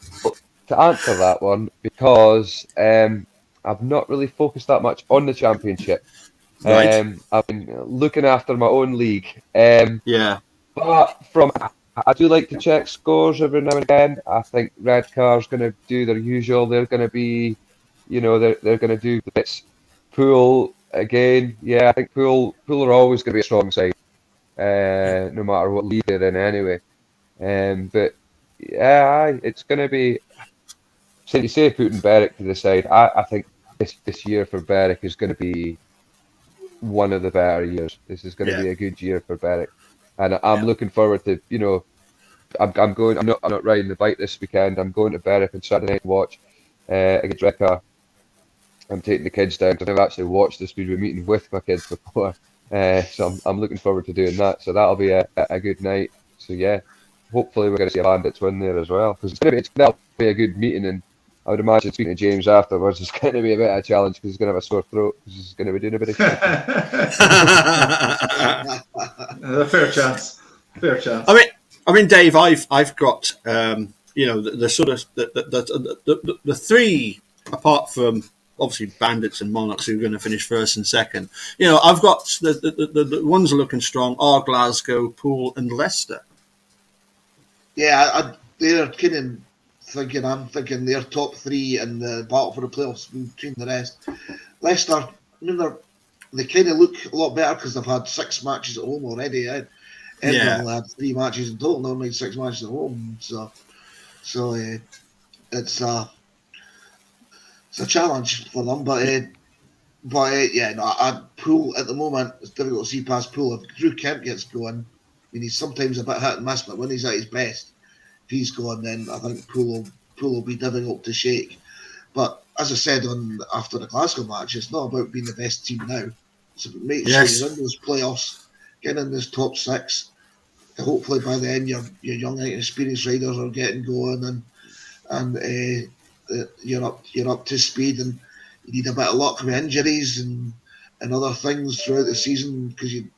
to answer that one because I've not really focused that much on the championship. Right. I've been looking after my own league. Yeah. But I do like to check scores every now and again. I think Redcar's going to do their usual. They're going to be, you know, they're going to do the bits. Poole again. Yeah, I think Poole are always going to be a strong side, no matter what league they're in anyway. But yeah, it's going to be. So you say putting Berwick to the side. I think this year for Berwick is going to be one of the better years. This is going to be a good year for Berwick, and I'm looking forward to, you know, I'm not riding the bike this weekend. I'm going to Berwick on Saturday night to watch against Redcar. I'm taking the kids down because I've actually watched the Speedway meeting with my kids before, so I'm looking forward to doing that. So that'll be a good night. So yeah, hopefully we're going to see a Bandits win there as well, because that'll be a good meeting. And I would imagine speaking to James afterwards is going to be a bit of a challenge because he's going to have a sore throat because he's going to be doing a bit of shit. A fair chance. I mean, Dave, I've got you know, the sort of the three, apart from obviously Bandits and Monarchs, who are going to finish first and second. You know, I've got the ones that are looking strong are Glasgow, Poole, and Leicester. Yeah, they're kind of thinking. I'm thinking they're top 3 in the battle for the playoffs between the rest. Leicester, I mean, they kind of look a lot better because they've had 6 matches at home already. Edinburgh only had 3 matches in total. They only had 6 matches at home. So it's a challenge for them. But yeah, no, Poole at the moment, it's difficult to see past Poole. If Drew Kemp gets going, I mean, he's sometimes a bit hit and miss, but when he's at his best, if he's going, then I think Poole will be difficult to shake. But as I said after the Glasgow match, it's not about being the best team now. It's about making sure you're in those playoffs, getting in this top 6. Hopefully by the end, your young inexperienced riders are getting going, and you're up to speed, and you need a bit of luck with injuries and other things throughout the season, because we've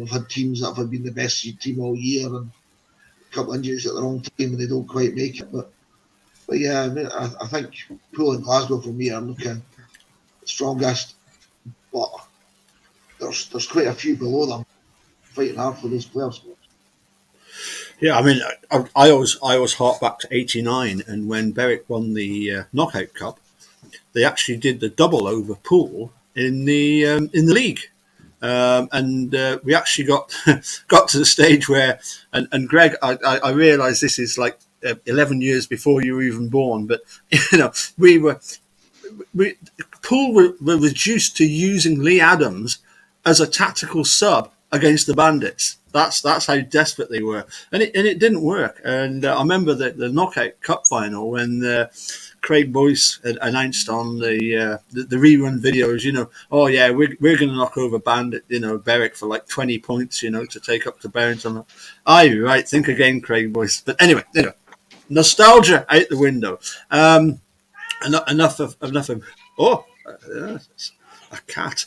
had teams that have been the best team all year and a couple of injuries at the wrong time and they don't quite make it. But yeah, I mean, I think Poole and Glasgow for me are looking strongest, but there's quite a few below them fighting hard for those players. Yeah, I mean, I always hark back to '89, and when Berwick won the Knockout Cup, they actually did the double over Poole in the league, and we actually got to the stage where, and Greg, I realise this is like 11 years before you were even born, but you know, Poole were reduced to using Lee Adams as a tactical sub against the bandits. That's how desperate they were, and it didn't work. And I remember the knockout cup final when Craig Boyce had announced on the rerun videos, oh yeah, we're going to knock over Bandit, Berwick for like 20 points, to take up to Barrington. Aye, right, think again, Craig Boyce. But anyway, nostalgia out the window. Enough of. Oh, a cat.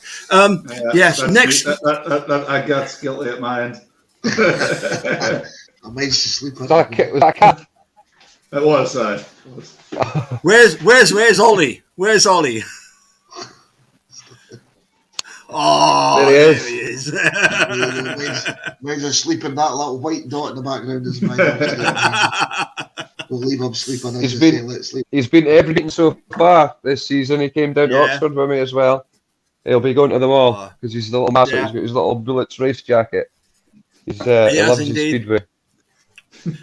Yes, next. I got guilty at my end. I managed to sleep on Was that a cat? It was. Where's Ollie? Where's Ollie? Oh, There he is. Managed to sleep in that little white dot in the background is mine. We'll leave him sleeping. He's been to every meeting so far this season. He came down to Oxford with me as well. He'll be going to them all because he's a little massive. Yeah. He's got his little Bullets race jacket. He has loves his indeed. Speedway.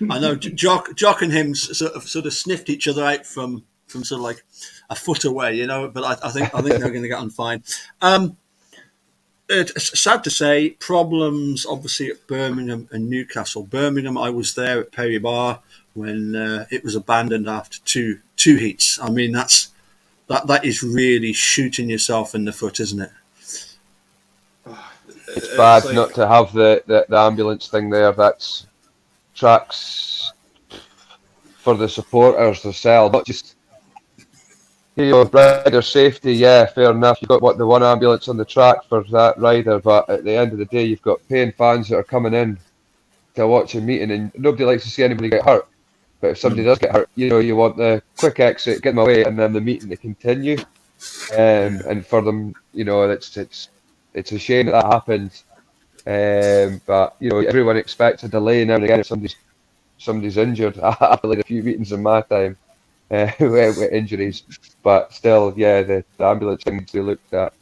I know Jock and him sort of sniffed each other out from sort of like a foot away, But I think they're going to get on fine. It's sad to say, problems obviously at Birmingham and Newcastle. Birmingham, I was there at Perry Bar when it was abandoned after two heats. I mean, that is really shooting yourself in the foot, isn't it? It's bad not to have the ambulance thing there. That's tracks for the supporters to sell, not just rider safety. Yeah, fair enough. You've got the one ambulance on the track for that rider, but at the end of the day, you've got paying fans that are coming in to watch a meeting, and nobody likes to see anybody get hurt. But if somebody does get hurt, you want the quick exit, get them away, and then the meeting to continue. And for them, it's a shame that happened. But everyone expects a delay now and again if somebody's injured. I've played a few meetings in my time with injuries, but still, the ambulance thing to be looked at.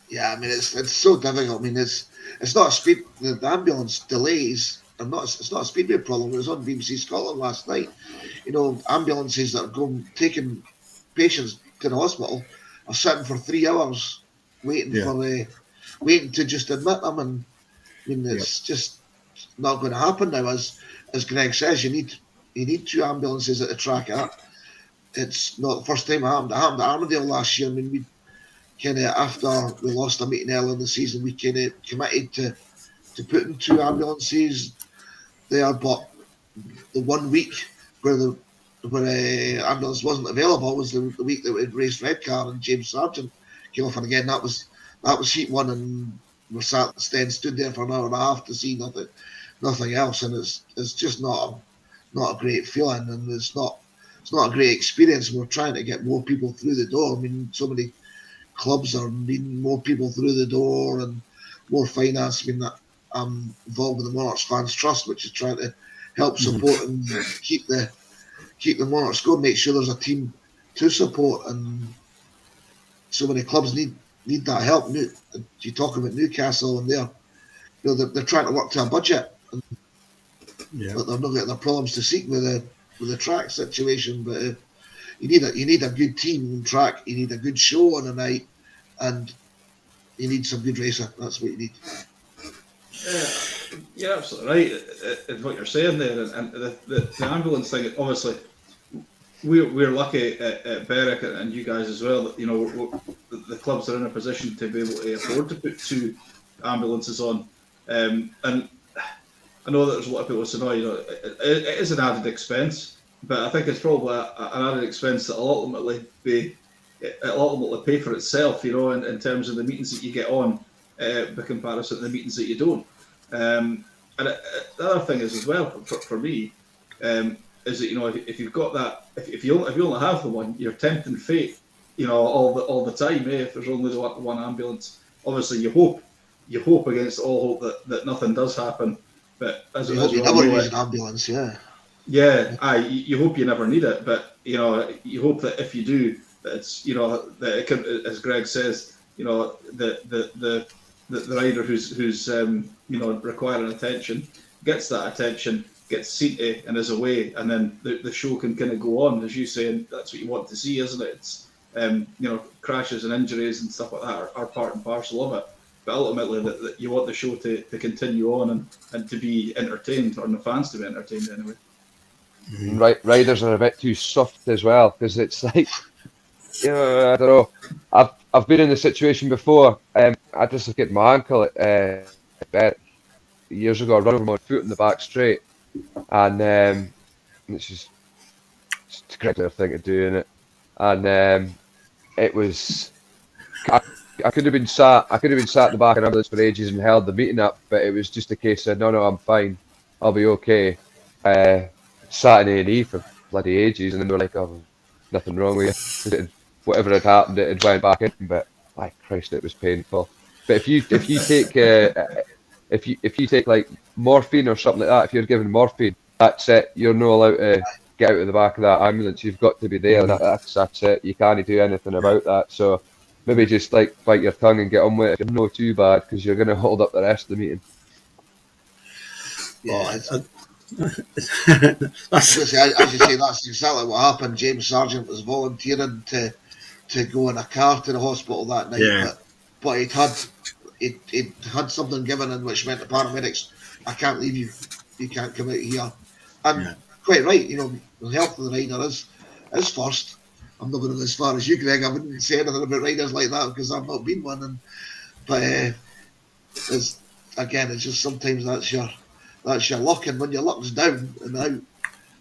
Yeah, I mean it's so difficult. I mean it's not the ambulance delays. It's not a Speedway problem. It was on BBC Scotland last night. Ambulances that are taking patients to the hospital are sitting for 3 hours waiting to just admit them. And I mean, it's just not going to happen now. As Greg says, you need 2 ambulances at the track. It's not the first time it happened. It happened at Armadale last year. I mean, we kind of after we lost a meeting early in the season, we kind of committed to putting 2 ambulances there, but the 1 week where ambulance wasn't available was the week that we had raced Redcar and James Sargent came off, and again that was heat 1, and we stood there for an hour and a half to see nothing else, and it's just not a great feeling, and it's not a great experience. We're trying to get more people through the door. I mean, so many clubs are needing more people through the door and more finance. I mean, that I'm involved with the Monarchs Fans Trust, which is trying to help support and keep the Monarchs going, make sure there's a team to support, and so many clubs need that help. You're talking about Newcastle, and they're trying to work to a budget, but they're not getting their problems to seek with the track situation. But you need a good team on track. You need a good show on a night, and you need some good racing. That's what you need. You're absolutely right in what you're saying there, and the ambulance thing. Obviously, we're lucky at Berwick and you guys as well that the clubs are in a position to be able to afford to put 2 ambulances on, and I know that there's a lot of people saying, it is an added expense, but I think it's probably an added expense that will ultimately pay for itself, in terms of the meetings that you get on, by comparison to the meetings that you don't. And the other thing is as well for me, is that if you've got that, if you only have the one, you're tempting fate, all the time. If there's only the one ambulance, obviously you hope against all hope that nothing does happen. But as we never use an ambulance, you hope you never need it, but you hope that if you do, that it's that it can, as Greg says, the rider who's requiring attention gets that attention, gets seated and is away, and then the show can kind of go on, as you say, and that's what you want to see, isn't it? It's crashes and injuries and stuff like that are part and parcel of it. ultimately that you want the show to continue on and to be entertained, or the fans to be entertained anyway. Right, riders are a bit too soft as well, because it's like, I don't know. I've been in the situation before. I dislocated my ankle about years ago. I run over my foot in the back straight, and it's just it's a regular thing to do, innit? And it was I could have been sat in the back of an ambulance for ages and held the meeting up, but it was just a case of no, I'm fine, I'll be okay. Sat in A&E for bloody ages, and then they were like, oh, nothing wrong with you. Whatever had happened, it had went back in, but my Christ, it was painful. But if you take if you take like morphine or something like that, if you're given morphine, that's it. You're not allowed to get out of the back of that ambulance. You've got to be there. And that's it. You can't do anything about that. So maybe just like bite your tongue and get on with it. If you're not too bad, because you're going to hold up the rest of the meeting. Yeah, as you say, that's exactly what happened. James Sargent was volunteering to go in a car to the hospital that night, but he'd had something given in which meant the paramedics, I can't leave you. You can't come out here. And quite right, the health of the rider is first. I'm not going as far as you, Greg. I wouldn't say anything about riders like that because I've not been one. But it's just sometimes that's your luck, and when your luck's down and out,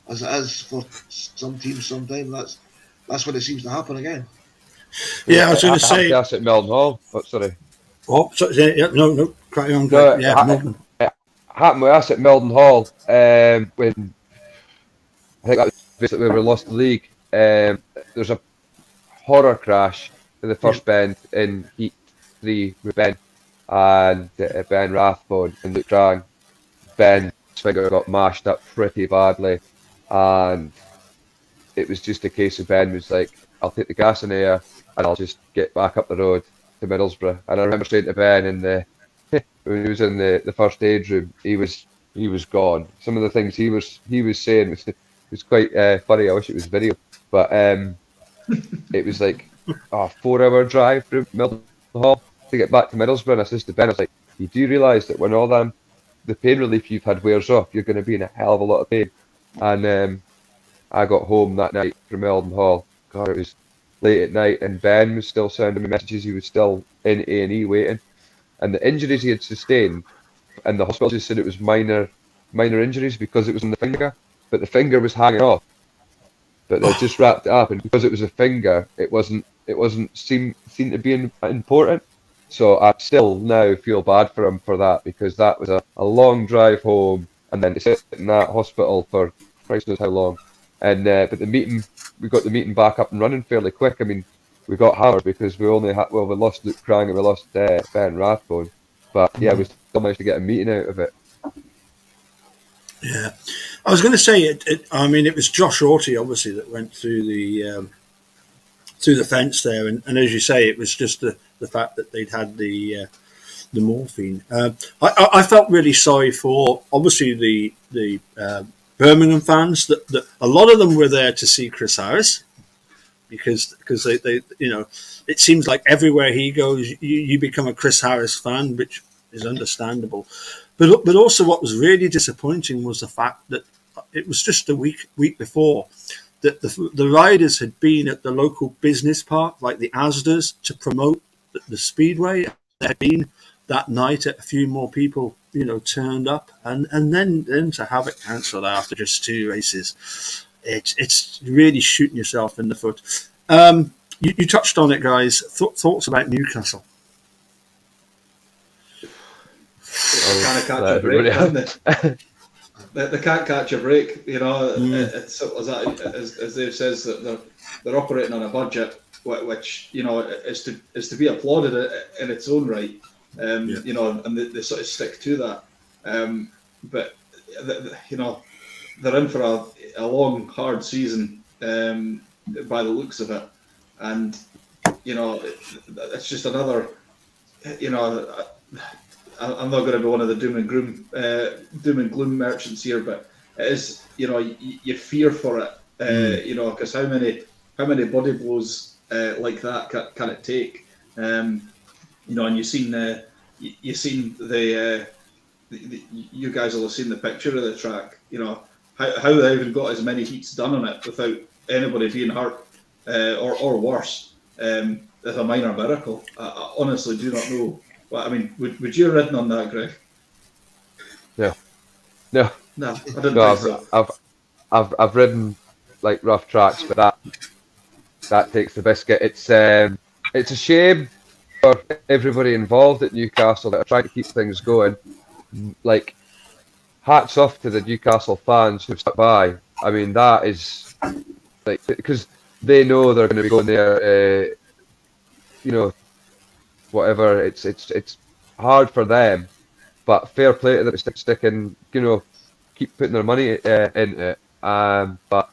as it is for some teams, sometimes that's when it seems to happen again. Yeah, I was going to say. That's at Melton Hall. But sorry. Oh, no, crack on. No, Melton. It happened with us at Melton Hall when I think that was basically we lost the league. There's a horror crash in the first bend in Heat 3 with Ben and Ben Rathbone and Luke Drang. Ben's finger got mashed up pretty badly, and it was just a case of Ben was like, I'll take the gas and air and I'll just get back up the road to Middlesbrough. And I remember saying to Ben when he was in the first aid room, he was gone. Some of the things he was saying was quite funny. I wish it was video, but it was like a 4-hour drive from Milton Hall to get back to Middlesbrough. And I said to Ben, I was like, you do realise that when all the pain relief you've had wears off, you're going to be in a hell of a lot of pain. And I got home that night from Melton Hall. God, it was late at night, and Ben was still sending me messages. He was still in A&E waiting, and the injuries he had sustained, and the hospital just said it was minor injuries because it was on the finger, but the finger was hanging off. But they just wrapped it up, and because it was a finger, it wasn't seem to be important. So I still now feel bad for him for that, because that was a long drive home, and then to sit in that hospital for Christ knows how long. And but we got the meeting back up and running fairly quick. I mean, we got hammered because we lost Luke Krang and we lost Ben Rathbone, but yeah, we still managed to get a meeting out of it. Yeah, I was going to say it was Josh Orty obviously that went through the fence there, and as you say, it was just the fact that they'd had the morphine. I felt really sorry for obviously the Birmingham fans that a lot of them were there to see Chris Harris because they it seems like everywhere he goes you become a Chris Harris fan, which is understandable, but also what was really disappointing was the fact that it was just a week before that the riders had been at the local business park like the Asda's to promote the Speedway. There had been that night a few more people turned up, and then to have it cancelled after just 2 races, it's really shooting yourself in the foot. You touched on it, guys. Thoughts about Newcastle? They can't catch a break, haven't they? They can't catch a break. It's as Dave says, that they're operating on a budget, which is to be applauded in its own right. And they sort of stick to that. But they're in for a long, hard season by the looks of it, and it's just another. I'm not going to be one of the doom and gloom merchants here, but it is. You fear for it. Because how many body blows like that can it take? And you've seen you seen you guys will have seen the picture of the track. You know how they even got as many heats done on it without anybody being hurt or worse. It's a minor miracle. I honestly do not know. Well, I mean, would you have ridden on that, Greg? No, No, I didn't no. think so. I've ridden like rough tracks, but that takes the biscuit. It's a shame for everybody involved at Newcastle that are trying to keep things going. Like, hats off to the Newcastle fans who've stuck by. I mean, that is like, because they know they're going to be going there. You know, whatever. It's hard for them, but fair play to them to sticking. You know, keep putting their money into it. But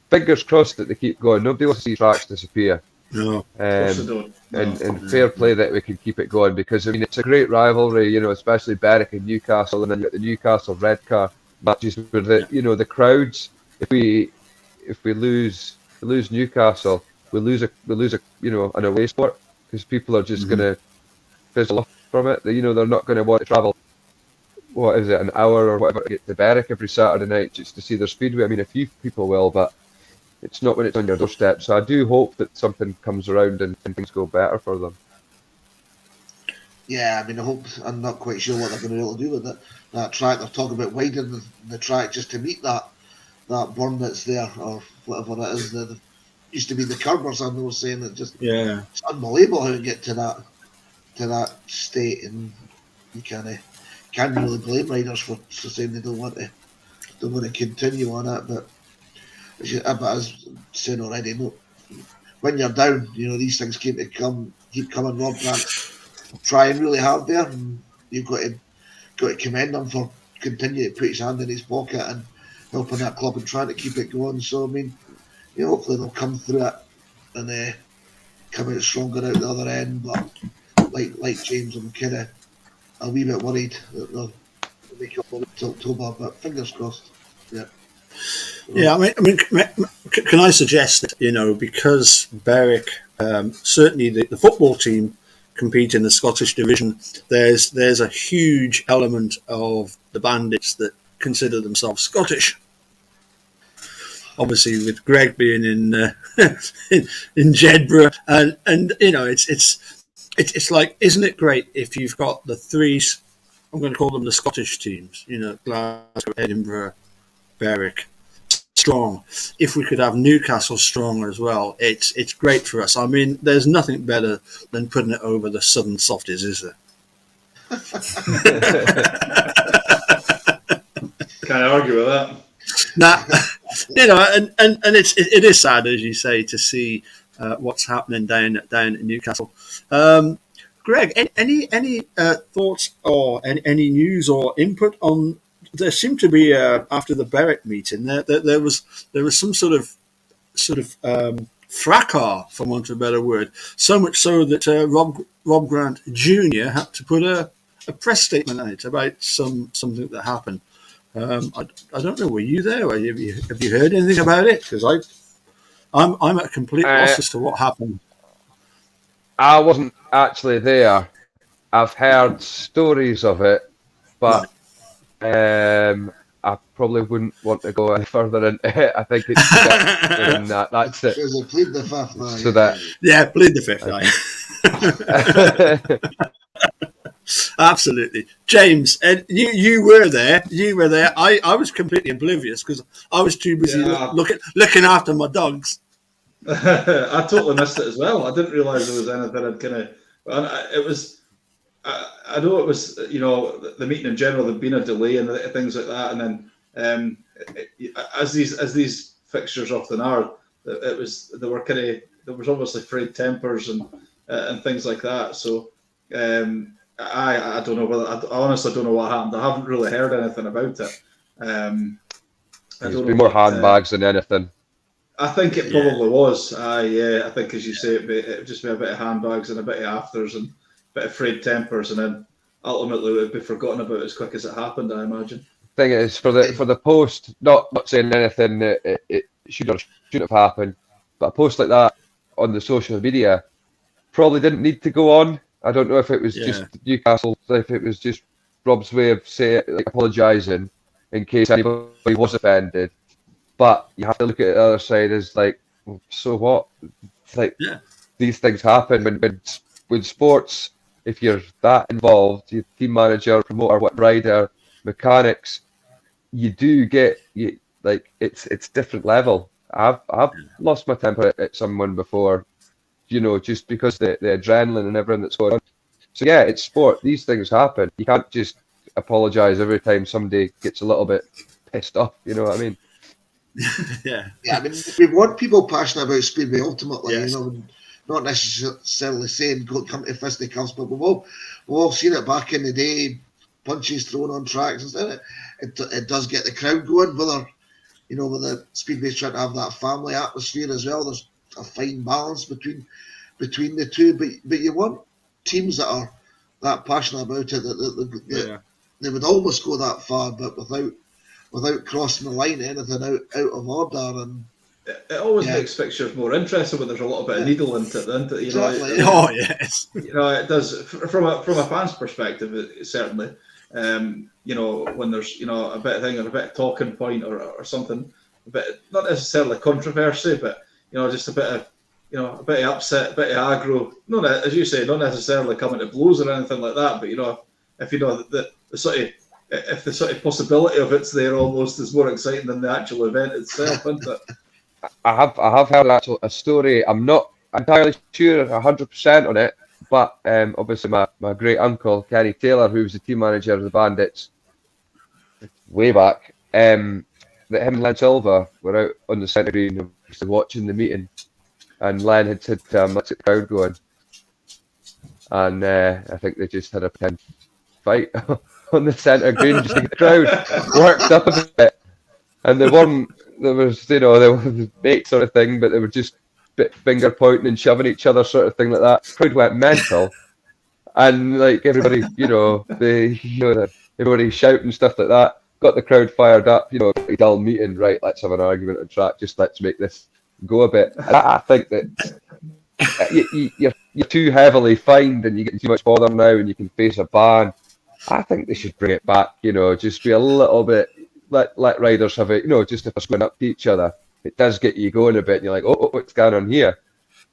fingers crossed that they keep going. Nobody wants to see tracks disappear. No, Of course they don't. No. And fair play that we can keep it going, because I mean it's a great rivalry, you know, especially Berwick and Newcastle, and then you got the Newcastle Red Car matches where the crowds. If we lose Newcastle, we lose a an away sport, because people are just going to fizzle off from it. They're not going to want to travel. What is it, an hour or whatever to get to Berwick every Saturday night just to see their Speedway? I mean, a few people will, but it's not when it's on your doorstep. So I do hope that something comes around and things go better for them. Yeah, I mean, I'm not quite sure what they're going to be able to do with that track. They're talking about widening the track just to meet that burn that's there, or whatever it is. That used to be the curbers, I know, saying that it's unbelievable how it get to that state, and you can't really blame riders for saying they don't want to continue on it. But as I was saying already, no, when you're down, these things keep coming. Rob Grant's trying really hard there, and you've got to commend him for continuing to put his hand in his pocket and helping that club and trying to keep it going. So I mean, hopefully they'll come through it and come out stronger out the other end. But like James, I'm kind of a wee bit worried that they'll make up for it till October, but fingers crossed. Yeah. Yeah, I mean, can I suggest that, because Berwick, certainly the football team compete in the Scottish division, there's a huge element of the bandits that consider themselves Scottish. Obviously, with Greg being in Jedburgh, and it's like, isn't it great if you've got the three? I'm going to call them the Scottish teams. Glasgow, Edinburgh, Berwick, strong. If we could have Newcastle strong as well, it's great for us. I mean, there's nothing better than putting it over the Southern Softies, is there? Can't argue with that. Nah, and it is sad, as you say, to see what's happening down in Newcastle. Greg, any thoughts or any news or input on? There seemed to be after the Berwick meeting there was some sort of fracas, for want of a better word. So much so that Rob Grant Jr. had to put a press statement out about something that happened. I don't know. Were you there? Have you heard anything about it? Because I'm at a complete loss as to what happened. I wasn't actually there. I've heard stories of it, but I probably wouldn't want to go any further into it. I think it's that's it. So plead the fifth now. So that plead the fifth now. Absolutely, James. And you were there. I was completely oblivious because I was too busy looking after my dogs. I totally missed it as well. I didn't realise there was anything I'd kind of. It was. I know it was. The meeting in general. There'd been a delay and things like that, and then as these fixtures often are, there was obviously frayed tempers and things like that. So. I don't know whether I honestly don't know what happened. I haven't really heard anything about it. There's been more handbags than anything. I think it probably was. I think, as you say, it would just be a bit of handbags and a bit of afters and a bit of frayed tempers, and then ultimately it would be forgotten about as quick as it happened, I imagine. Thing is, for the post, not saying anything that it should or shouldn't have happened, but a post like that on the social media probably didn't need to go on. I don't know if it was just Newcastle, if it was just Rob's way of apologising in case anybody was offended. But you have to look at the other side as like, so what? Like, these things happen when sports. If you're that involved, your team manager, promoter, rider, mechanics, you do get it's different level. I've lost my temper at someone before, just because the adrenaline and everything that's going on. So yeah, it's sport. These things happen. You can't just apologise every time somebody gets a little bit pissed off. You know what I mean? Yeah. I mean, we want people passionate about Speedway ultimately, Yes. not necessarily saying come to fisticuffs, but we've all seen it back in the day, punches thrown on tracks and stuff. It does get the crowd going, whether Speedway's trying to have that family atmosphere as well. There's a fine balance between the two, but you want teams that are that passionate about it that they would almost go that far, but without crossing the line, anything out of order. And it always makes fixtures more interesting when there's a little bit of needle into it, doesn't it? Exactly, Oh yes. It does from a fan's perspective. It certainly, when there's a bit of thing or a bit of talking point or something, a bit not necessarily controversy, but just a bit of a bit of upset, a bit of aggro. Not as you say, not necessarily coming to blows or anything like that, but if if the sort of possibility of it's there almost is more exciting than the actual event itself, isn't it? I have heard a story. I'm not entirely sure 100% on it, but obviously my great uncle Kenny Taylor, who was the team manager of the Bandits way back, that him and Len Silva were out on the centre green watching the meeting, and Len had said to him, "Let's get the crowd going," and I think they just had a pretend fight on the centre green just to get the crowd worked up a bit, and there was they were bait sort of thing, but they were just bit finger pointing and shoving each other sort of thing like that. The crowd went mental, and like everybody, everybody shouting stuff like that, got the crowd fired up. A dull meeting, right? Let's have an argument on track. Just let's make this go a bit. And I think that you're too heavily fined and you get too much bother now, and you can face a ban. I think they should bring it back. Just be a little bit. Let riders have it. Just if they're squaring up to each other, it does get you going a bit. And you're like, oh, what's going on here?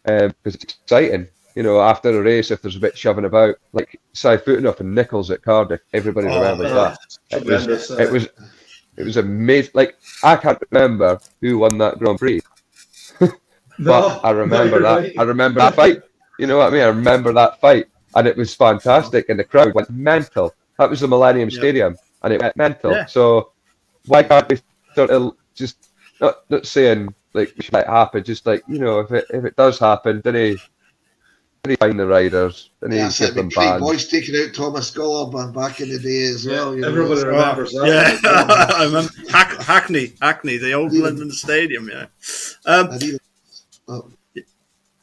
Because it's exciting. After a race, if there's a bit shoving about, like Si Footenough and Nichols at Cardiff, everybody remembers that. It was amazing. Like, I can't remember who won that Grand Prix, but I remember that. Right. I remember that fight. You know what I mean? I remember that fight, and it was fantastic, and the crowd went mental. That was the Millennium Stadium, and it went mental. Yeah. So why can't we sort of just not saying like we should let it happen, just like if it does happen, then he find the riders, then he give them bans. Boys taking out Thomas Sculler back in the day as well. Everybody remembers that. Yeah, I remember Hackney, the old London Stadium. Yeah.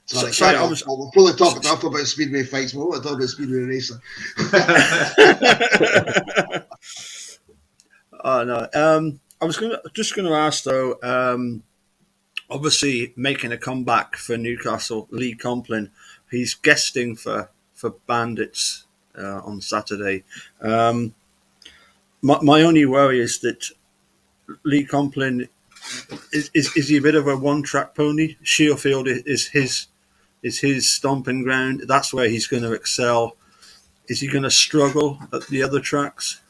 Sorry, we'll probably talk enough about Speedway fights. We'll talk about Speedway racing. Oh no. I was just going to ask though. Obviously, making a comeback for Newcastle, Lee Complin. He's guesting for Bandits on Saturday. My only worry is that Lee Complin is he a bit of a one-track pony? Shielfield is his stomping ground. That's where he's going to excel. Is he going to struggle at the other tracks?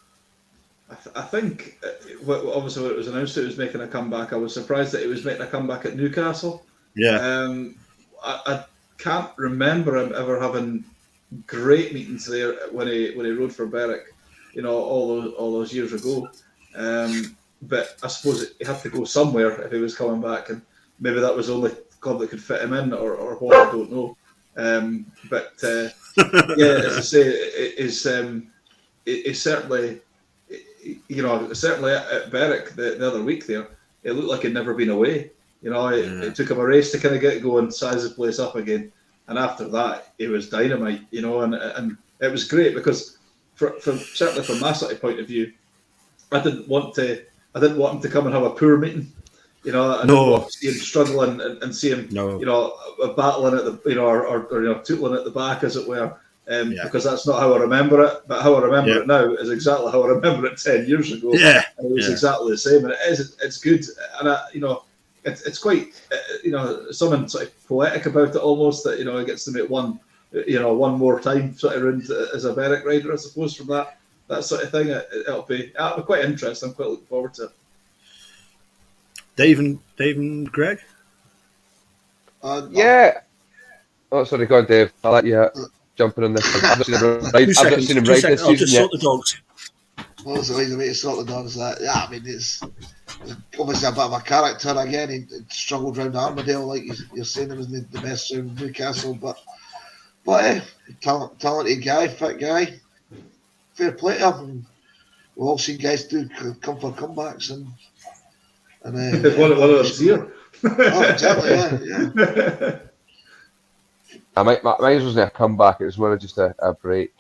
I think, obviously, when it was announced that he was making a comeback, I was surprised that he was making a comeback at Newcastle. Yeah. I can't remember him ever having great meetings there when he rode for Berwick, all those years ago. But I suppose he had to go somewhere if he was coming back, and maybe that was the only club that could fit him in, or what, I don't know. As I say, it's certainly. Certainly at Berwick the other week there, it looked like he'd never been away. It took him a race to kind of get going, size the place up again, and after that, it was dynamite. And it was great because, certainly from my sort of point of view, I didn't want him to come and have a poor meeting. I didn't want to see him struggling and see him, battling at the, or tootling at the back, as it were. because that's not how I remember it. But how I remember it now is exactly how I remember it 10 years ago. Yeah, and it was exactly the same, and it's good, and it's quite something sort of poetic about it almost, that it gets to make one more time sort of round as a Berwick rider, I suppose, from that sort of thing. It'll be quite interesting. I'm quite looking forward to it. Dave and Greg. Yeah. Oh, sorry, go on, Dave. I'll let you jumping on this. I've not seen him ride. I've not seen him ride this I'll season just yet. sort the dogs. Well, it's a way to sort the dogs. I mean, it's obviously a bit of a character again. He struggled round Armadale, like you're saying. He was the best in Newcastle, but talented guy, fit guy, fair play to him. We've all seen guys do come for comebacks, and one of them's here. Oh, exactly, yeah. Mine wasn't a comeback. It was more just a break.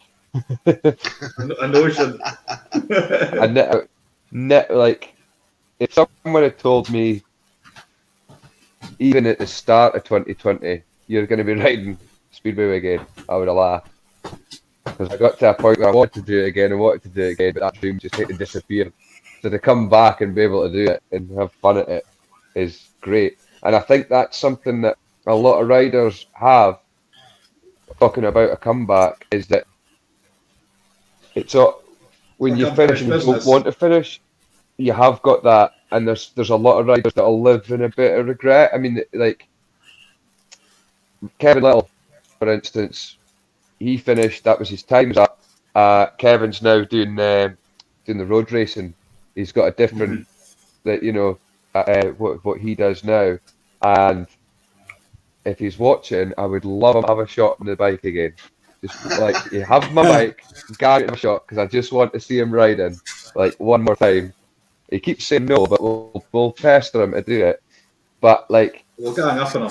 A notion. Like, if someone had told me, even at the start of 2020, you're going to be riding Speedway again, I would have laughed. Because I got to a point where I wanted to do it again, but that dream just had to disappear. So to come back and be able to do it and have fun at it is great. And I think that's something that a lot of riders have, talking about a comeback, is that it's when you finish and you don't want to finish, you have got that, and there's a lot of riders that'll live in a bit of regret. I mean, like Kevin Little, for instance, he finished. That was his time's up. Kevin's now doing the road racing. He's got a different what he does now, and if he's watching, I would love him to have a shot on the bike again. Just like, you have my bike, Gary, have a shot, because I just want to see him riding like one more time. He keeps saying no, but we'll pester him to do it. But like, we'll gang up on him.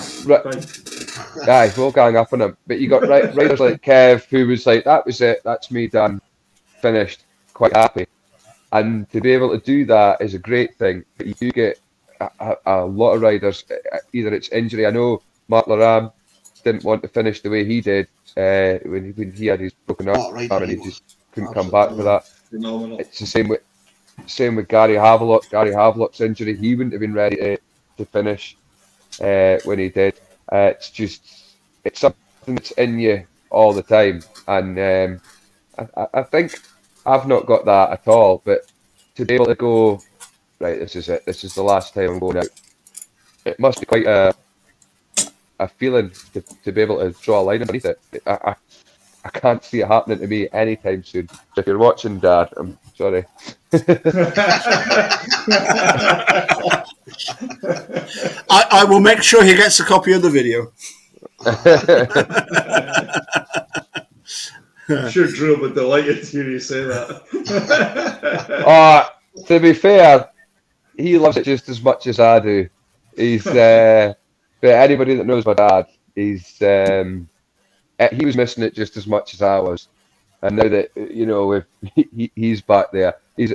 Guys, we'll gang up on him. But you got riders like Kev, who was like, that was it, that's me done, finished, quite happy. And to be able to do that is a great thing. But you do get a lot of riders, either it's injury. I know Mark Laram didn't want to finish the way he did when he had his broken arm, and he just couldn't come back for that. Phenomenal. It's the same with Gary Havelock. Gary Havelock's injury, he wouldn't have been ready to finish when he did. It's something that's in you all the time, and I think I've not got that at all. But to be able to go, right, this is it. This is the last time I'm going out. It must be quite a feeling to be able to draw a line underneath it. I can't see it happening to me anytime soon. If you're watching, Dad, I'm sorry. I will make sure he gets a copy of the video. I'm sure Drew would be delighted to hear you say that. To be fair, he loves it just as much as I do. He's but anybody that knows my dad, he was missing it just as much as I was. And now that if he's back there, he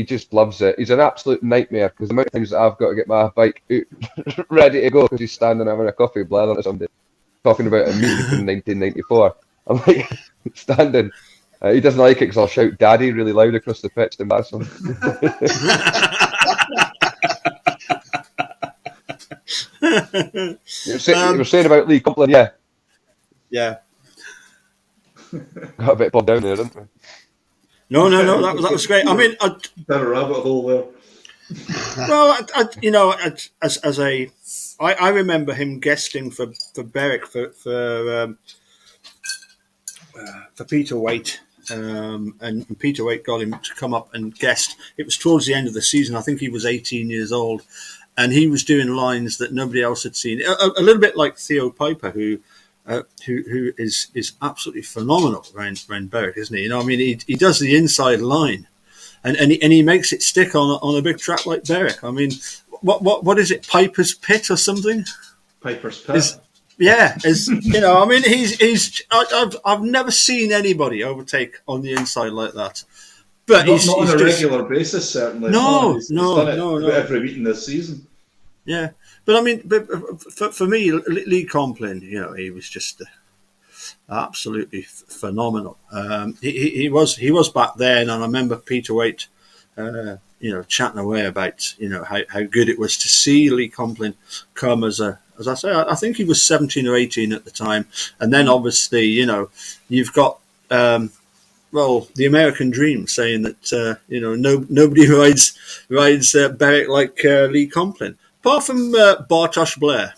just loves it. He's an absolute nightmare, because the amount of times that I've got to get my bike out, ready to go, because he's standing having a coffee with Blair or something, talking about a meeting from 1994. I'm like, standing. He doesn't like it because I'll shout "Daddy" really loud across the pitch to embarrass him. You were saying about Lee Copeland, yeah. Yeah. Got a bit bogged down there, didn't we? No, that was great. I mean, Better rabbit hole there. Well, I remember him guesting for Berwick for Peter Waite, and Peter Waite got him to come up and guest. It was towards the end of the season. I think he was 18 years old, and he was doing lines that nobody else had seen. A little bit like Theo Piper, who is absolutely phenomenal around Berwick, isn't he? I mean, he does the inside line, and he makes it stick on a big track like Berwick. I mean, what is it, Piper's Pit or something? Piper's Pit. I mean, I've never seen anybody overtake on the inside like that. But not on a regular basis, certainly. No. Every meeting this season. Yeah, but I mean, for me, Lee Complin, he was just absolutely phenomenal. He was back then, and I remember Peter Waite, chatting away about how good it was to see Lee Complin come as I say, I think he was 17 or 18 at the time, and then obviously you've got the American Dream saying that nobody rides Berwick like Lee Complin, apart from Bartosz Blair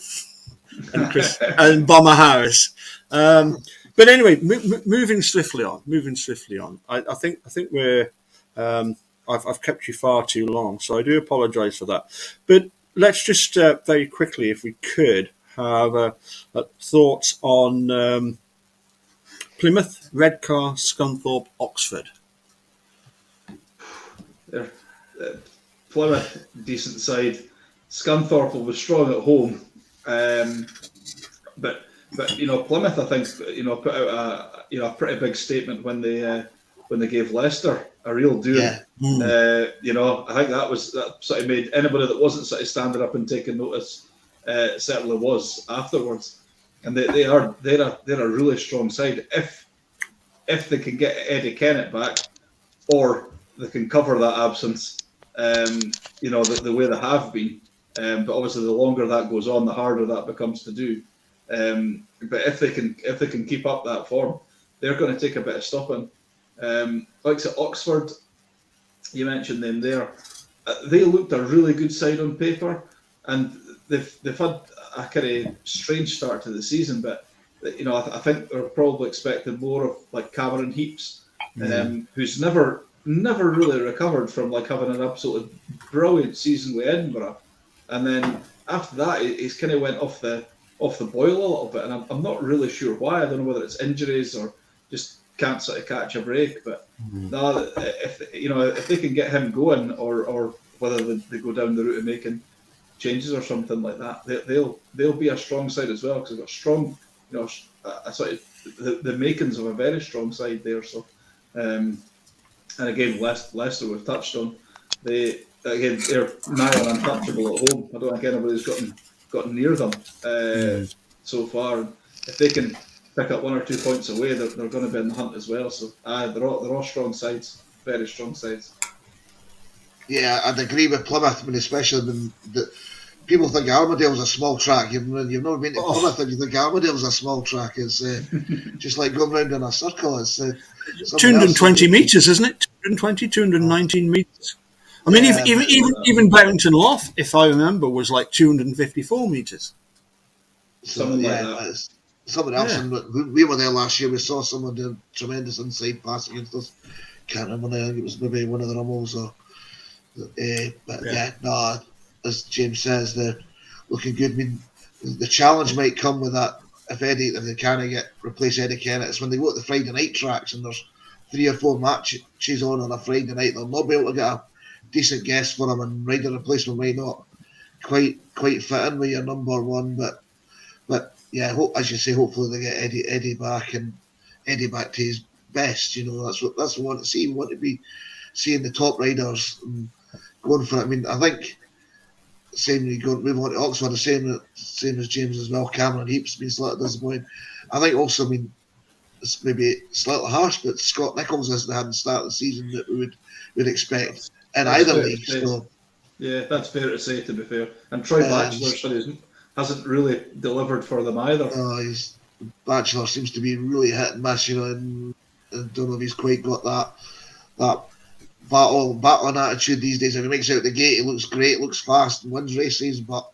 and Chris and Bomber Harris. But anyway, moving swiftly on. I think we're. I've kept you far too long, so I do apologise for that. But let's just very quickly, if we could, have thoughts on Plymouth, Redcar, Scunthorpe, Oxford. Plymouth, decent side. Scunthorpe will be strong at home, but Plymouth, I think, put out a pretty big statement when they gave Leicester a real doing. Yeah. I think that sort of made anybody that wasn't sort of standing up and taking notice certainly was afterwards. And they're a really strong side if they can get Eddie Kennett back, or they can cover that absence. The way they have been. But obviously, the longer that goes on, the harder that becomes to do. But if they can keep up that form, they're going to take a bit of stopping. Like I said, Oxford, you mentioned them there. They looked a really good side on paper, and they've had a kind of strange start to the season. But I think they're probably expecting more of like Cameron Heaps, who's never really recovered from like having an absolutely brilliant season with Edinburgh, and then after that he's kind of went off the boil a little bit, and I'm not really sure why. I don't know whether it's injuries or just can't sort of catch a break. But no, if they can get him going, or whether they go down the route of making changes or something like that, they'll be a strong side as well, because they've got strong, the makings of a very strong side there. So. And again, Leicester we've touched on. They're nigh on untouchable at home. I don't think anybody's gotten near them so far. If they can pick up 1 or 2 points away, they're going to be in the hunt as well. So they're all strong sides, very strong sides. Yeah, I'd agree with Plymouth, especially when people think Armadale's a small track. You've never been to Plymouth and you think Armadale's a small track. It's just like going round in a circle. It's 220 metres, isn't it? 220, 219 metres. I mean, even Barrington Lough, if I remember, was like 254 metres. Something like that. Something else. And we were there last year. We saw someone do tremendous inside pass against us. Can't remember now. It was maybe one of the Rummels as James says, they're looking good. I mean, the challenge might come with that if they can't replace Eddie Kennett. It's when they go to the Friday night tracks and there's 3 or 4 matches on a Friday night. They'll not be able to get a decent guest for them, and rider replacement might not quite fit in with your number one. But yeah, as you say, hopefully they get Eddie back, and Eddie back to his best. That's what we want to see. We want to be seeing the top riders going for it. I mean, I think. Same we want to Oxford, the same as James as well. Cameron Heaps been slightly disappointed. I think also, it's maybe slightly harsh, but Scott Nichols hasn't had the start of the season that we would expect in either league. So yeah, that's fair to say. To be fair, and Troy Batchelor hasn't really delivered for them either. His Batchelor seems to be really hit and miss, and I don't know if he's quite got that battling attitude these days. If he makes out the gate, he looks great, looks fast, and wins races, but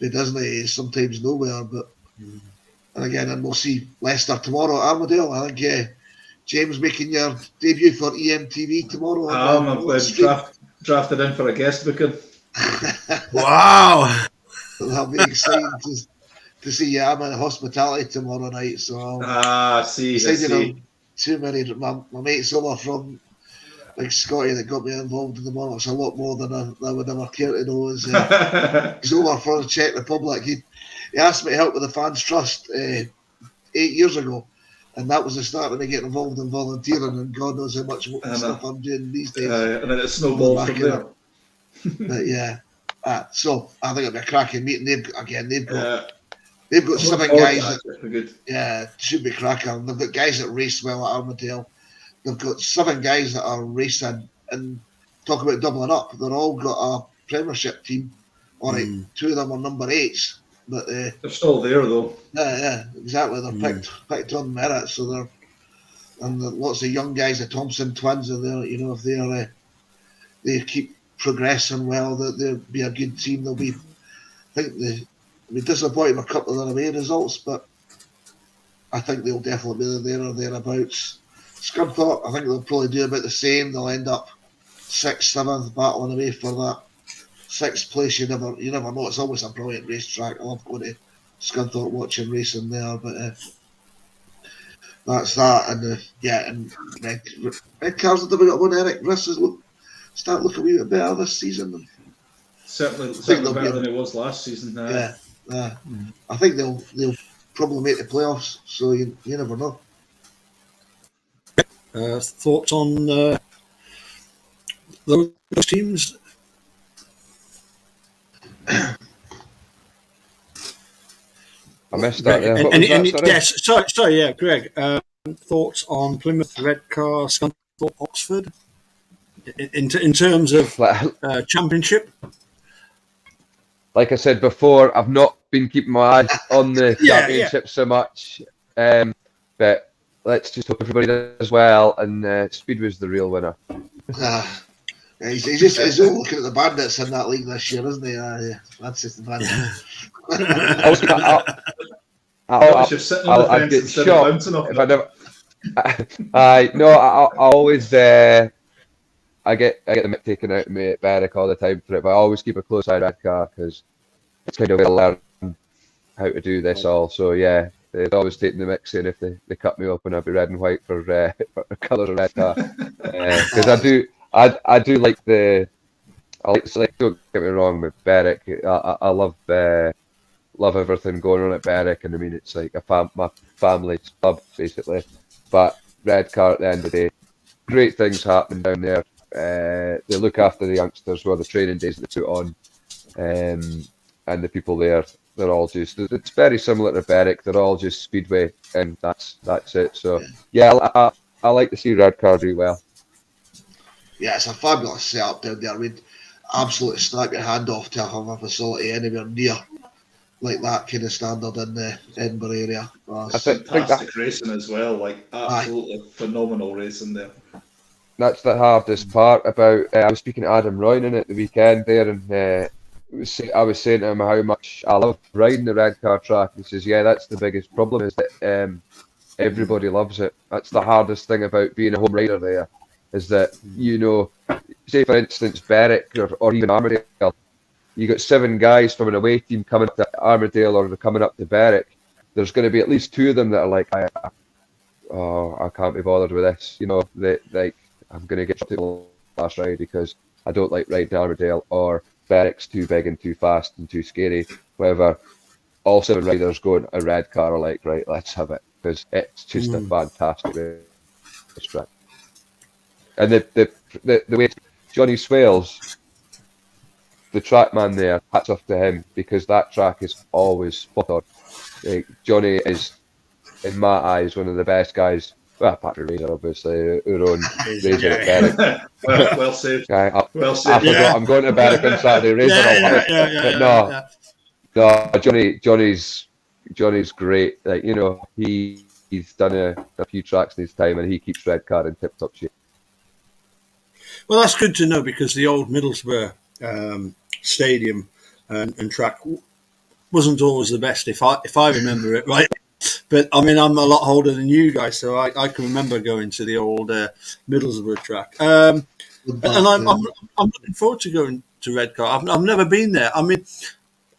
he doesn't. He's sometimes nowhere. But and again, and we'll see Leicester tomorrow at Armadale. I think James making your debut for EMTV tomorrow. I'm drafted in for a guest booking. Wow, that'll be exciting to see you. I'm in hospitality tomorrow night, so I see. Too many. My mates over from. Like Scotty that got me involved in the Monarchs a lot more than I would ever care to know. He's over for the Czech Republic. He asked me to help with the Fans Trust 8 years ago, and that was the start of me getting involved in volunteering, and God knows how much stuff I'm doing these days. And then it snowballed from there. But yeah, so I think it'll be a cracking meeting. They've got They've got 7 guys that, good. yeah, should be cracking. They've got guys that race well at Armadale. They've got 7 guys that are racing, and talk about doubling up. They've all got a Premiership team. All right, 2 of them are number 8s, but they're still there though. Yeah, exactly. They're picked on merit, so lots of young guys. The Thompson twins are there. You know, if they keep progressing well, they'll be a good team. They'll be. I think they'll be disappointed with a couple of their away results, but I think they'll definitely be there or thereabouts. Scunthorpe, I think they'll probably do about the same. They'll end up 6th, 7th, battling away for that 6th place. You never know. It's always a brilliant racetrack. I love going to Scunthorpe watching racing there, but that's that. And and red cars have got one. Eric Riss is start looking a wee bit better this season. Certainly better than it was last season. I think they'll probably make the playoffs. So you never know. Thoughts on those teams? I missed that. Yes, sorry, yeah, Greg. Thoughts on Plymouth, Redcar, Scunthorpe, Oxford in terms of championship? Like I said before, I've not been keeping my eyes on the championship so much, but let's just hope everybody does well, and Speedway's the real winner. He's all looking at the bandits in that league this year, isn't he? That's just the bandits. I'd get shocked if I never. I always I get the mick taken out of me at Berwick all the time for it, but I always keep a close eye on Redcar because it's kind of where I learn how to do this all. So yeah, they'd always take the mix in if they cut me open. I'd be red and white for colours of Redcar because I do like the. Don't get me wrong with Berwick. I love everything going on at Berwick, and I mean it's like my family's club basically. But Redcar at the end of the day, great things happening down there. They look after the youngsters with the training days that they put on, and the people there. They're all just. It's very similar to Berwick. They're all just Speedway, and that's it. So yeah, I like to see Redcar do well. Yeah, it's a fabulous setup down there. I mean, absolutely snap your hand off to have a facility anywhere near like that kind of standard in the Edinburgh area. Fantastic racing as well, like absolutely phenomenal racing there. That's the hardest part about. I was speaking to Adam Roynan at the weekend there, and I was saying to him how much I love riding the Redcar track. He says, "Yeah, that's the biggest problem is that everybody loves it. That's the hardest thing about being a home rider there, is that say for instance Berwick or even Armadale, you got 7 guys from an away team coming up to Armadale or they're coming up to Berwick. There's going to be at least 2 of them that are like, I can't be bothered with this. I'm going to get to the last ride because I don't like riding Armadale, or Berwick's too big and too fast and too scary. Whatever. All 7 riders going a Redcar are like, right, let's have it because it's just a fantastic racetrack. And the way Johnny Swales, the track man there, hats off to him because that track is always spot on. Johnny is, in my eyes, one of the best guys. Well, apart from Razor, obviously, who own Razor at Berwick. Well saved. Well saved. I forgot. I'm going to Berwick on Saturday. Razor, no. Johnny's great. Like he's done a few tracks in his time, and he keeps Redcar in tip-top shape. Well, that's good to know because the old Middlesbrough stadium and track wasn't always the best, if I remember it right. But I mean, I'm a lot older than you guys, so I can remember going to the old Middlesbrough track. And I'm looking forward to going to Redcar. I've never been there. I mean,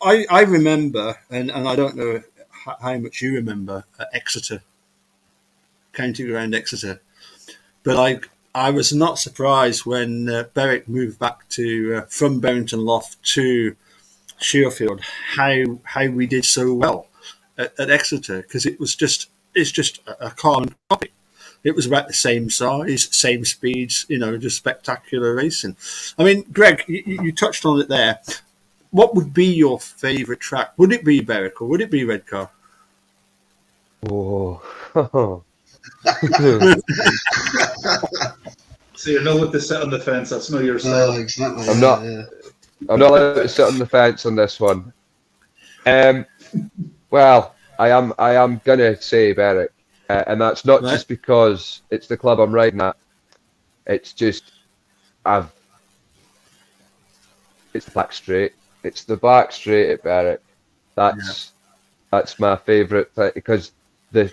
I remember, and I don't know how much you remember, Exeter, County Ground Exeter, but I was not surprised when Berwick moved back from Barrington Loft to Shearfield how we did so well at Exeter, because it's just a carbon copy. It was about the same size, same speeds, just spectacular racing. I mean, Greg, you touched on it there. what would be your favourite track? Would it be Berwick or would it be Redcar? Oh. So you're not allowed to sit on the fence. That's not your No, style. exactly. I'm yeah, not. yeah. I'm not allowed to sit on the fence on this one. Well, I am gonna say Berwick, and that's not Right. just because it's the club I'm riding at. It's just it's the back straight. It's the back straight at Berwick. That's my favourite because the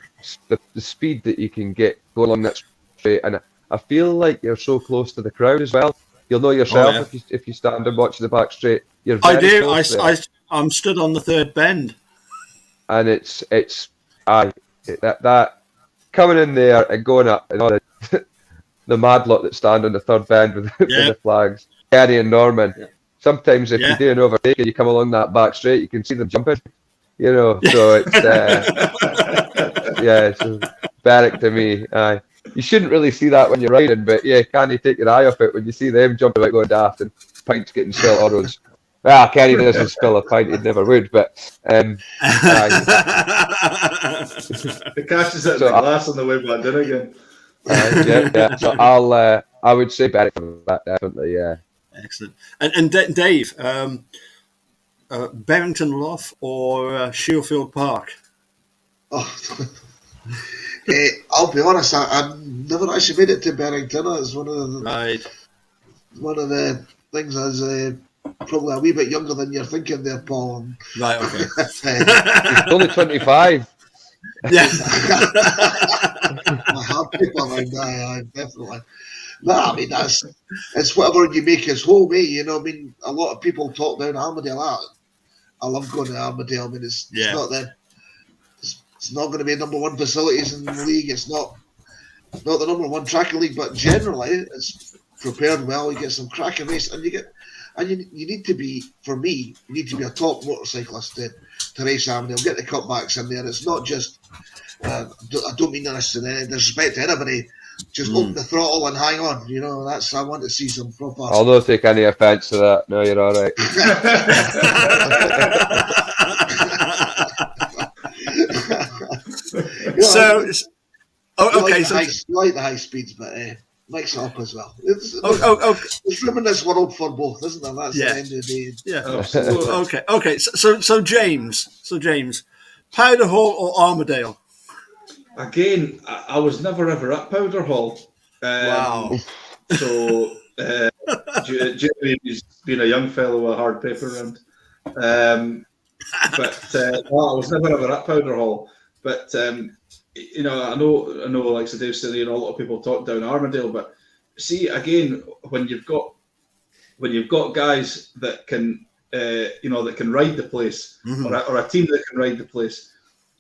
speed that you can get going along that straight, and I feel like you're so close to the crowd as well. You'll know yourself yeah. if you stand and watch the back straight. You're I very do. close there. I'm stood on the third bend. And that coming in there and going up and all the mad lot that stand on the third bend with the flags, Kenny and Norman. Yeah. Sometimes if you do an overtake and you come along that back straight, you can see them jumping. You know, so it's so Berwick to me. You shouldn't really see that when you're riding, but can you take your eye off it when you see them jumping like going daft and pints getting spilled on roads? Well, Kenny doesn't spill a pint; he never would. But It catches it in the glass on the way back in again. So I would say Berwick for that definitely. Yeah. Excellent. And Dave, Barrington Lough or Shielfield Park? Oh. I'll be honest, I never actually made it to Barrington. It's one of the things I was probably a wee bit younger than you're thinking there, Paul. Right, okay. He's only 25. Yeah. I have people around there, definitely. No, I mean, it's whatever you make as home, eh? You know, I mean, a lot of people talk down Armadale. I love going to Armadale. I mean, it's not it's not going to be number one facilities in the league. It's not the number one track in the league, but generally it's prepared well. You get some cracking race, and you need to be, for me, you need to be a top motorcyclist to race Armadale. Get the cutbacks in there. It's not just. I don't mean this in any disrespect to anybody. Just open the throttle and hang on. You know, I want to see some proper. I'll not take any offence to that. No, you're all right. Okay. You like the high speeds, but mix it up as well. There's room in this world for both, isn't there? That's the end of the day. Yeah. Okay. So James, Powder Hall or Armadale? Again, I was never ever at Powder Hall. Wow. So Jeremy's been a young fellow with a hard paper round. But I was never ever at Powder Hall. But you know, I know, like Dave said, a lot of people talk down Armadale. But see, again, when you've got guys that can, that can ride the place, or a team that can ride the place,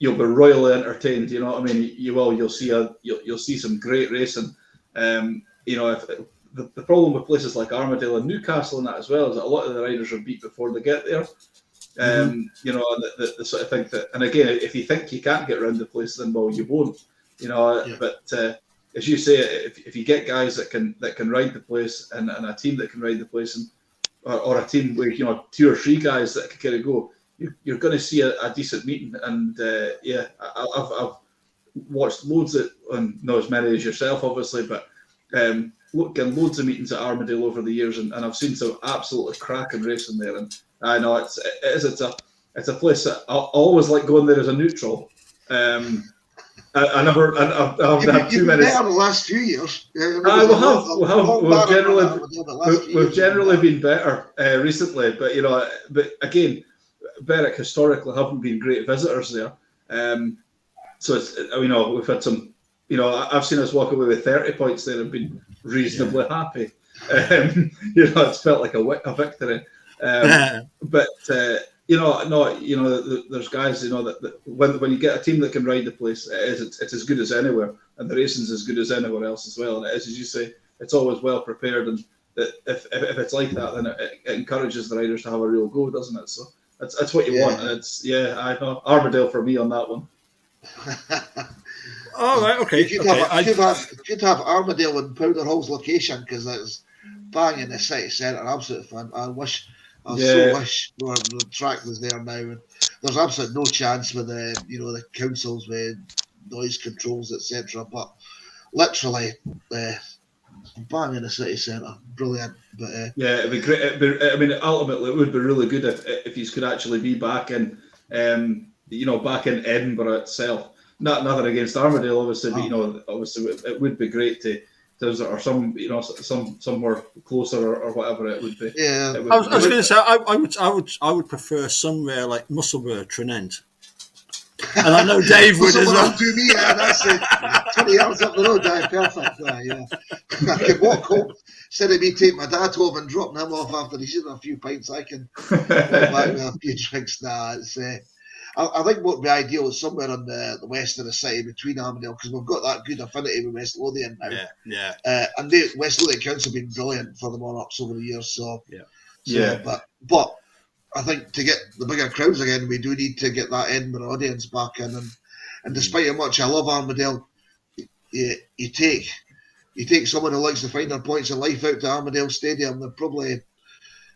you'll be royally entertained. You know what I mean? You'll see some great racing. If the problem with places like Armadale and Newcastle and that as well is that a lot of the riders are beat before they get there. The sort of thing that, and again, if you think you can't get around the place, then well, you won't. But as you say, if you get guys that can ride the place and a team that can ride the place, and or a team where 2 or 3 guys that can kind of go, you're going to see a decent meeting. And I've watched loads of, and not as many as yourself, obviously, but getting loads of meetings at Armadale over the years, and I've seen some absolutely cracking racing there. And I know it's a place that I always like going there as a neutral. I haven't had too many. Better the last few years. We've generally been better recently, but but again, Berwick historically haven't been great visitors there. So it's, we've had some. I've seen us walk away with 30 points there and been reasonably happy. It's felt like a victory. But there's guys, that when you get a team that can ride the place, it's as good as anywhere, and the racing's as good as anywhere else as well. And it is, as you say, it's always well prepared, and that if it's like that, then it encourages the riders to have a real go, doesn't it? So that's what you want. And I know Armadale for me on that one. Oh, right, okay. You could have Armadale in Powder Hall's location, because that's bang in the city centre. Absolutely fun. I wish I so wish the track was there now. And there's absolutely no chance with the councils with noise controls, etc. But literally, bang in the city centre, brilliant. But it'd be great. Ultimately, it would be really good if you could actually be back in, back in Edinburgh itself. Nothing against Armadale, obviously, but obviously it would be great to or somewhere closer or whatever it would be. Yeah, I was going to say I would prefer somewhere like Musselburgh, Trinent. And I know Dave would as well. To me, that's it. 20 yards up the road, perfect. I can walk home instead of me taking my dad home and dropping him off after he's had a few pints. I can walk back with a few drinks. I think what would be ideal is somewhere on the west of the city between Armadale, because we've got that good affinity with West Lothian now. Yeah. And the West Lothian Council have been brilliant for the Monarchs over the years. But I think to get the bigger crowds again, we do need to get that Edinburgh audience back in. And despite how much I love Armadale, you take someone who likes to find their points in life out to Armadale Stadium, they're probably,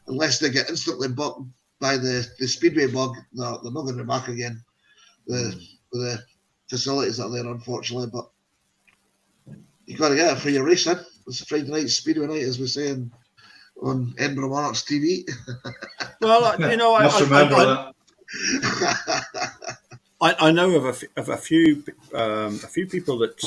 unless they get instantly bucked by the Speedway bug, they're not going to be back again. With the facilities that are there, unfortunately. But you got to get it for your race, then. It's Friday night, Speedway night, as we say on Edinburgh Monarchs TV. Well, must remember that. I know of a few people that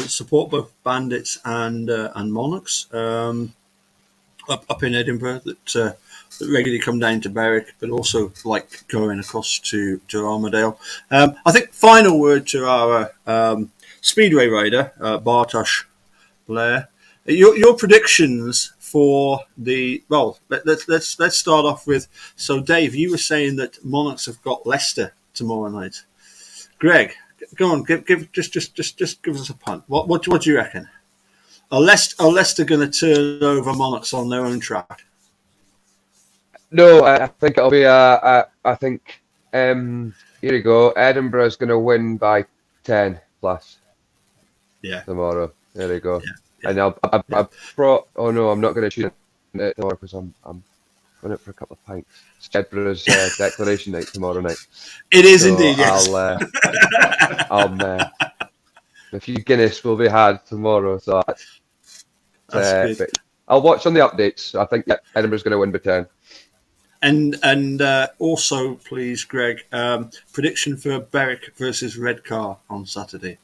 support both Bandits and Monarchs up in Edinburgh that regularly come down to Berwick, but also like going across to Armadale. I think final word to our Speedway rider Bartosz Blair. Your predictions for let's start off with. So Dave, you were saying that Monarchs have got Leicester tomorrow night. Greg, go on, give just give us a punt. What do you reckon? Are Leicester going to turn over Monarchs on their own track? No, I think it'll be I think here you go. Edinburgh is going to win by 10 plus. Yeah. Tomorrow. There you go. Yeah. And I brought. Oh no, I'm not going to choose it tomorrow because I'm going out for a couple of pints. It's Edinburgh's declaration night tomorrow night. It is indeed. Yes. A few Guinness will be had tomorrow, so that's good. I'll watch on the updates. I think Edinburgh's going to win by 10. And also, please, Greg, prediction for Berwick versus Redcar on Saturday.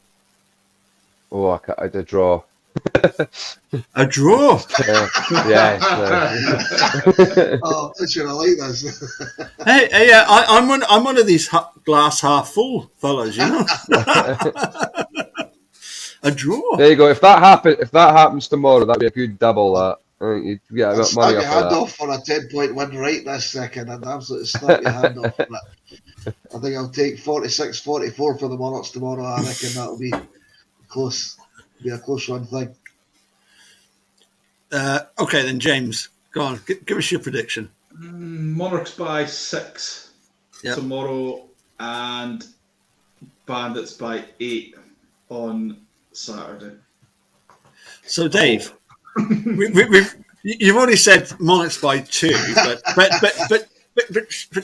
Oh, I did a draw. A draw? Yeah. Oh, I should have liked this. Hey, I'm one of these glass half full fellas, you know. A draw. There you go. If that happens tomorrow, that'd be a good double. That you'd get a bit of money off hand that. off for a 10-point win right this second, and absolutely snap your hand off for it. I think I'll take 46-44 for the Monarchs tomorrow. I reckon that'll be close. Be a close run thing. Okay, then James, go on. Give us your prediction. Monarchs by 6 tomorrow, and Bandits by 8 on Saturday. So, Dave, you've already said Monarchs by 2, but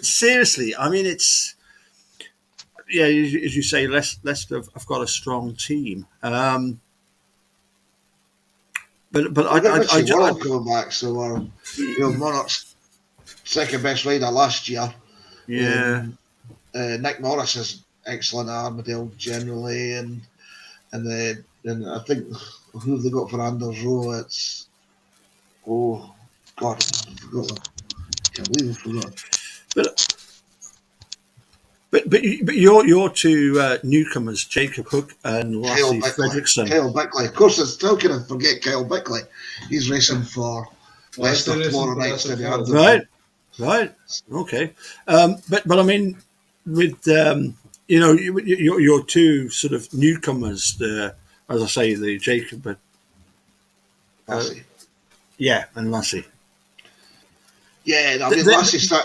seriously, I mean, it's as you say, Leicester have got a strong team. But I coming back, so Monarchs second best rider last year. Yeah. Nick Morris is excellent at Armadale generally, and I think who have they got for Anders Rowe? It's I forgot. Can't believe I forgot. But your two newcomers, Jacob Hook and Lassie Fredrickson. Kyle Bickley. Of course, it's still going to forget Kyle Bickley. He's racing for Leicester tomorrow night. Right. Okay. But I mean, with your two sort of newcomers, as I say, the Jacob, Lassie. And Lassie. Yeah, I mean, Lassie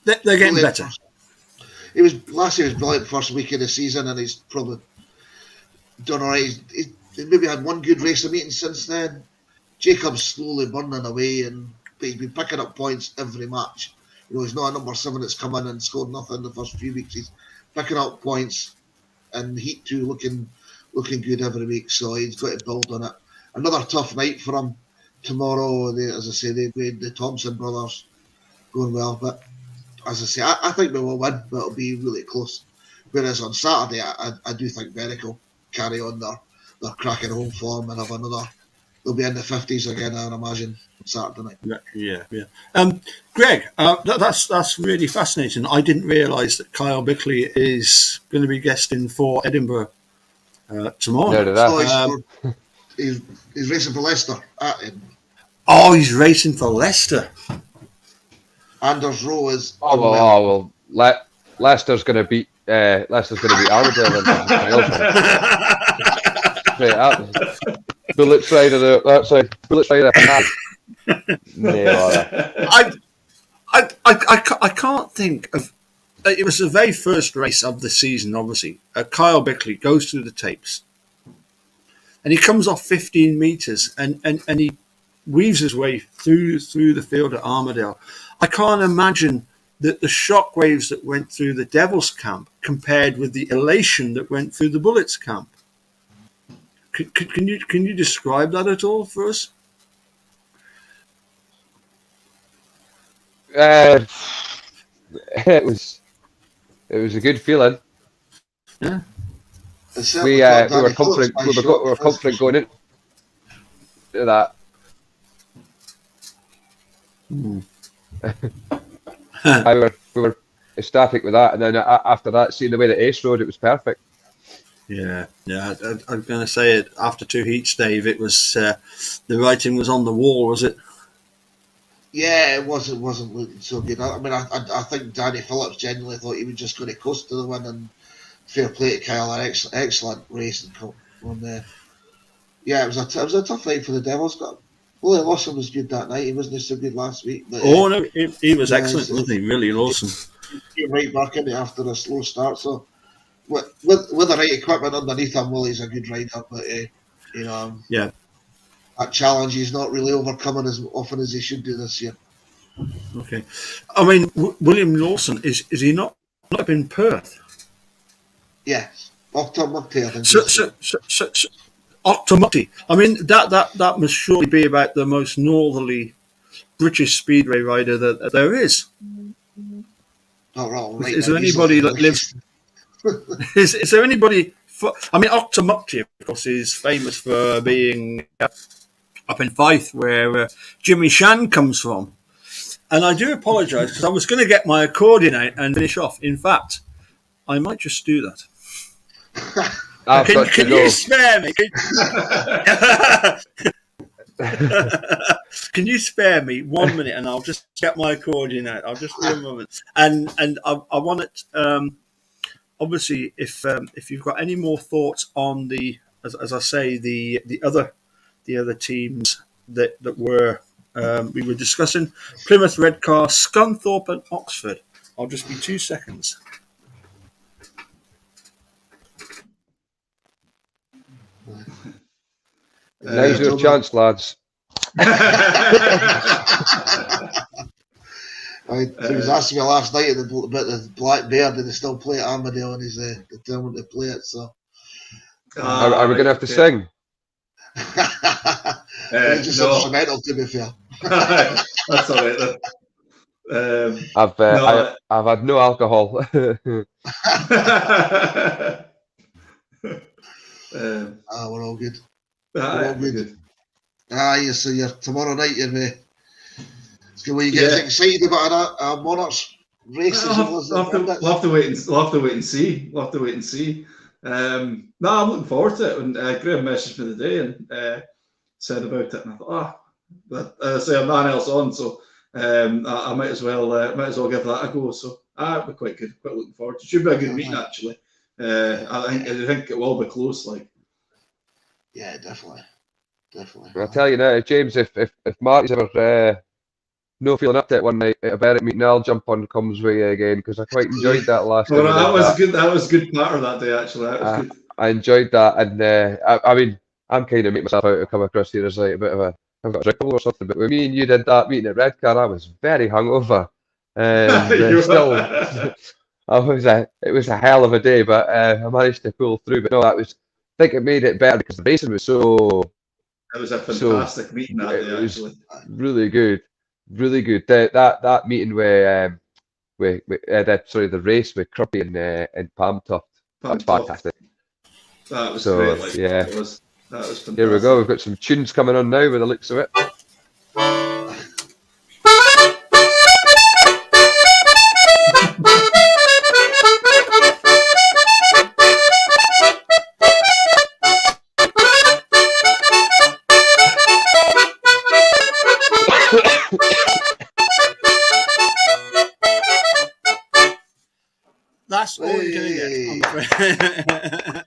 they're getting better. Lassie was brilliant first week of the season, and he's probably done all right. He's maybe had one good racing meeting since then. Jacob's slowly burning away, but he's been picking up points every match You know, he's not a number 7 that's come in and scored nothing in the first few weeks. He's picking up points, and Heat 2 looking good every week. So he's got to build on it. Another tough night for him tomorrow. As I say, the Thompson brothers going well, but as I say, I think we will win, but it'll be really close. Whereas on Saturday, I do think Berwick will carry on their cracking home form and have another. They'll be in the 50s again, I imagine, Saturday night. Yeah. Greg, that's really fascinating. I didn't realise that Kyle Bickley is going to be guesting for Edinburgh tomorrow. No, no, So he's racing for Leicester at Edinburgh. Oh, he's racing for Leicester. Anders Rowe is. Leicester's going to beat Armadale in straight up. Bullets right of the side. Bullets right of the No, I can't think of. It was the very first race of the season. Obviously, Kyle Bickley goes through the tapes, and he comes off 15 meters, and he weaves his way through the field at Armadale. I can't imagine that the shockwaves that went through the Devils camp compared with the elation that went through the Bullets camp. Can you describe that at all for us? It was a good feeling. Yeah. We were confident going into that. We were ecstatic with that, and then after that, seeing the way that Ace rode, it was perfect. Yeah. I'm going to say it after 2 heats, Dave. It was the writing was on the wall, was it? Yeah, it wasn't looking so good. I mean, I think Danny Phillips genuinely thought he was just going to coast to the win, and fair play to Kyle, an excellent race. Yeah, it was a tough night for the Devils. Willie Lawson was good that night. He wasn't so good last week. But, no, he was excellent, wasn't he? Really, Lawson. He came right back in after a slow start. So with the right equipment underneath him, Willie's a good rider. But yeah, that challenge he's not really overcoming as often as he should do this year. Okay, I mean William Lawson is he not up in Perth? Yes, Octomukti, I think. So Octomukti. I mean that must surely be about the most northerly British speedway rider that there is. Oh, right. Is there anybody that lives? Is there anybody? I mean, Octomukti, of course, is famous for being up in Fife, where Jimmy Shan comes from. And I do apologise because I was going to get my accordion out and finish off. In fact, I might just do that. Can you spare me? Can you spare me 1 minute and I'll just get my accordion out? I'll just do a moment. And I want it. Obviously, if you've got any more thoughts on as I say, the other teams that we were discussing, Plymouth, Redcar, Scunthorpe, and Oxford. I'll just be 2 seconds. Now's your chance, lads. He was asking me last night about the Black Bear. Did they still play at Armadale? And he's determined to play it. So, are we going to have to sing? Just instrumental, to be fair. That's all right then. I've had no alcohol. We're all good. We're all good. So you're tomorrow night. It's good when you get excited about a Monarchs race. We'll have to wait and see. No, I'm looking forward to it. And Graham messaged me today and said about it, and I thought, but as I say, I'm nothing else on, so I might as well give that a go. So it'll be quite good. Quite looking forward to it. Should be a good meeting actually. I think it will be close. Yeah, definitely. I'll tell you now, James, if Marty's ever no feeling up to it one night at a Berwick meeting, I'll jump on Comes with you again, because I quite enjoyed that last time. That was good. That was a good part of that day, actually. That was good. I enjoyed that, and I mean, I'm kind of making myself out to come across here as like a bit of I've got a drink or something, but when me and you did that meeting at Redcar, I was very hungover. Still, it was a hell of a day, but I managed to pull through. But no, I think it made it better because the racing was so. It was a fantastic meeting that day, actually. Really good, really good. That meeting the race with Cruppy and Palm Tuft. That was fantastic. That was great. Like, yeah. That was fantastic. Here we go. We've got some tunes coming on now with the looks of it. That's all you're going to get.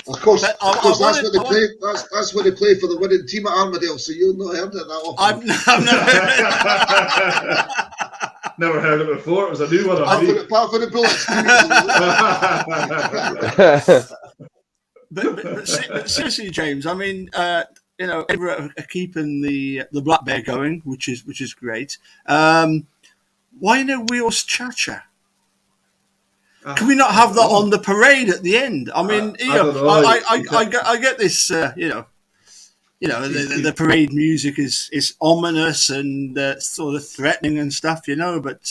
Of course, that's what they play. That's what they play for the winning team at Armadale. So you'll not heard it that often. I've never heard it before. It was a new one. Apart from the bullets. but seriously, James. I mean, Edinburgh are keeping the Black Bear going, which is great. Why no wheels cha-cha? Can we not have that on the parade at the end? I mean, I get this. The parade music is ominous and sort of threatening and stuff, but.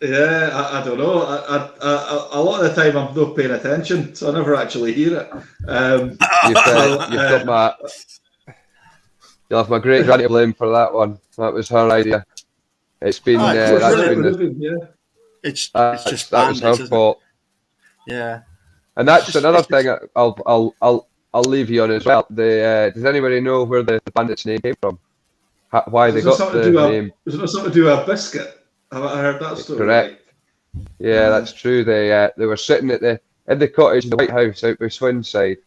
Yeah, I don't know. A lot of the time I'm not paying attention, so I never actually hear it. You'll have my great granny to blame for that one. That was her idea. It's been It's just that was her fault. Yeah, and that's another thing. I'll leave you on as well. Does anybody know where the bandits' name came from? Why they got the name? Is it something to do with a biscuit? Have I heard that story? Correct. Yeah, that's true. They were sitting in the cottage in the White House out by Swinside.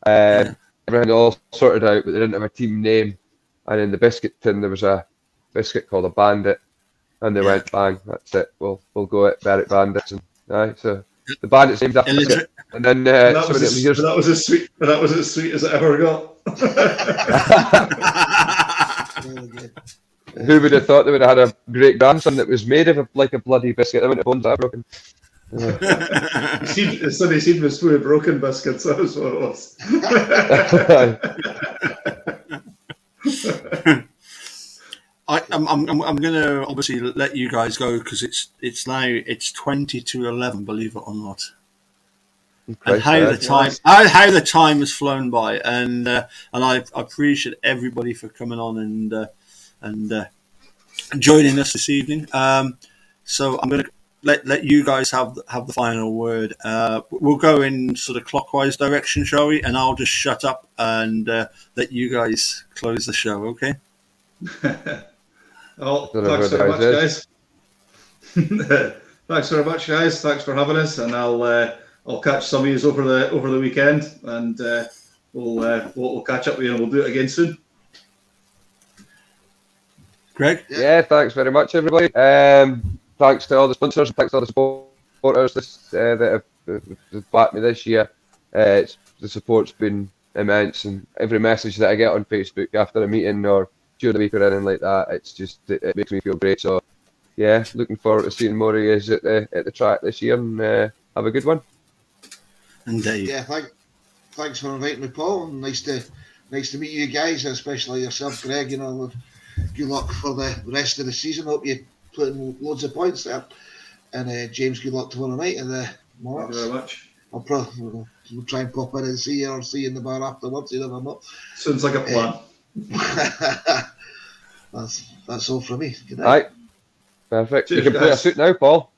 Everything all sorted out, but they didn't have a team name. And in the biscuit tin there was a biscuit called a Bandit. And they went, bang, that's it. We'll go at Berwick Bandits, and so the Bandits named after it. And then that was as sweet as it ever got. Who would have thought they would have had a great grandson that was made of like a bloody biscuit? I wouldn't have bones that broken. Sonny Seed was full of broken biscuits. That was what it was. I'm going to obviously let you guys go because it's 20 to 11, believe it or not. And how the time has flown by, and I appreciate everybody for coming on and joining us this evening. So I'm going to let you guys have the final word. We'll go in sort of clockwise direction, shall we? And I'll just shut up and let you guys close the show. Okay. Well, thanks very much, guys. Thanks very much, guys. Thanks for having us, and I'll catch some of you over the weekend, and we'll catch up with you, and we'll do it again soon. Greg? Yeah, thanks very much, everybody. Thanks to all the sponsors, thanks to all the supporters that have backed me this year. The support's been immense, and every message that I get on Facebook after a meeting or during the week or anything like that, it makes me feel great. So yeah, looking forward to seeing more of you at the track this year, and have a good one. Indeed. Yeah, thanks for inviting me, Paul. And nice to meet you guys, especially yourself, Greg. Good luck for the rest of the season. Hope you put in loads of points there. And James, good luck tomorrow night. And thank you very much. I'll probably try and pop in and see you, or see you in the bar afterwards. You never know. Sounds like a plan. That's all from me. Good night. Right. Perfect. Cheers, you can play a suit now, Paul.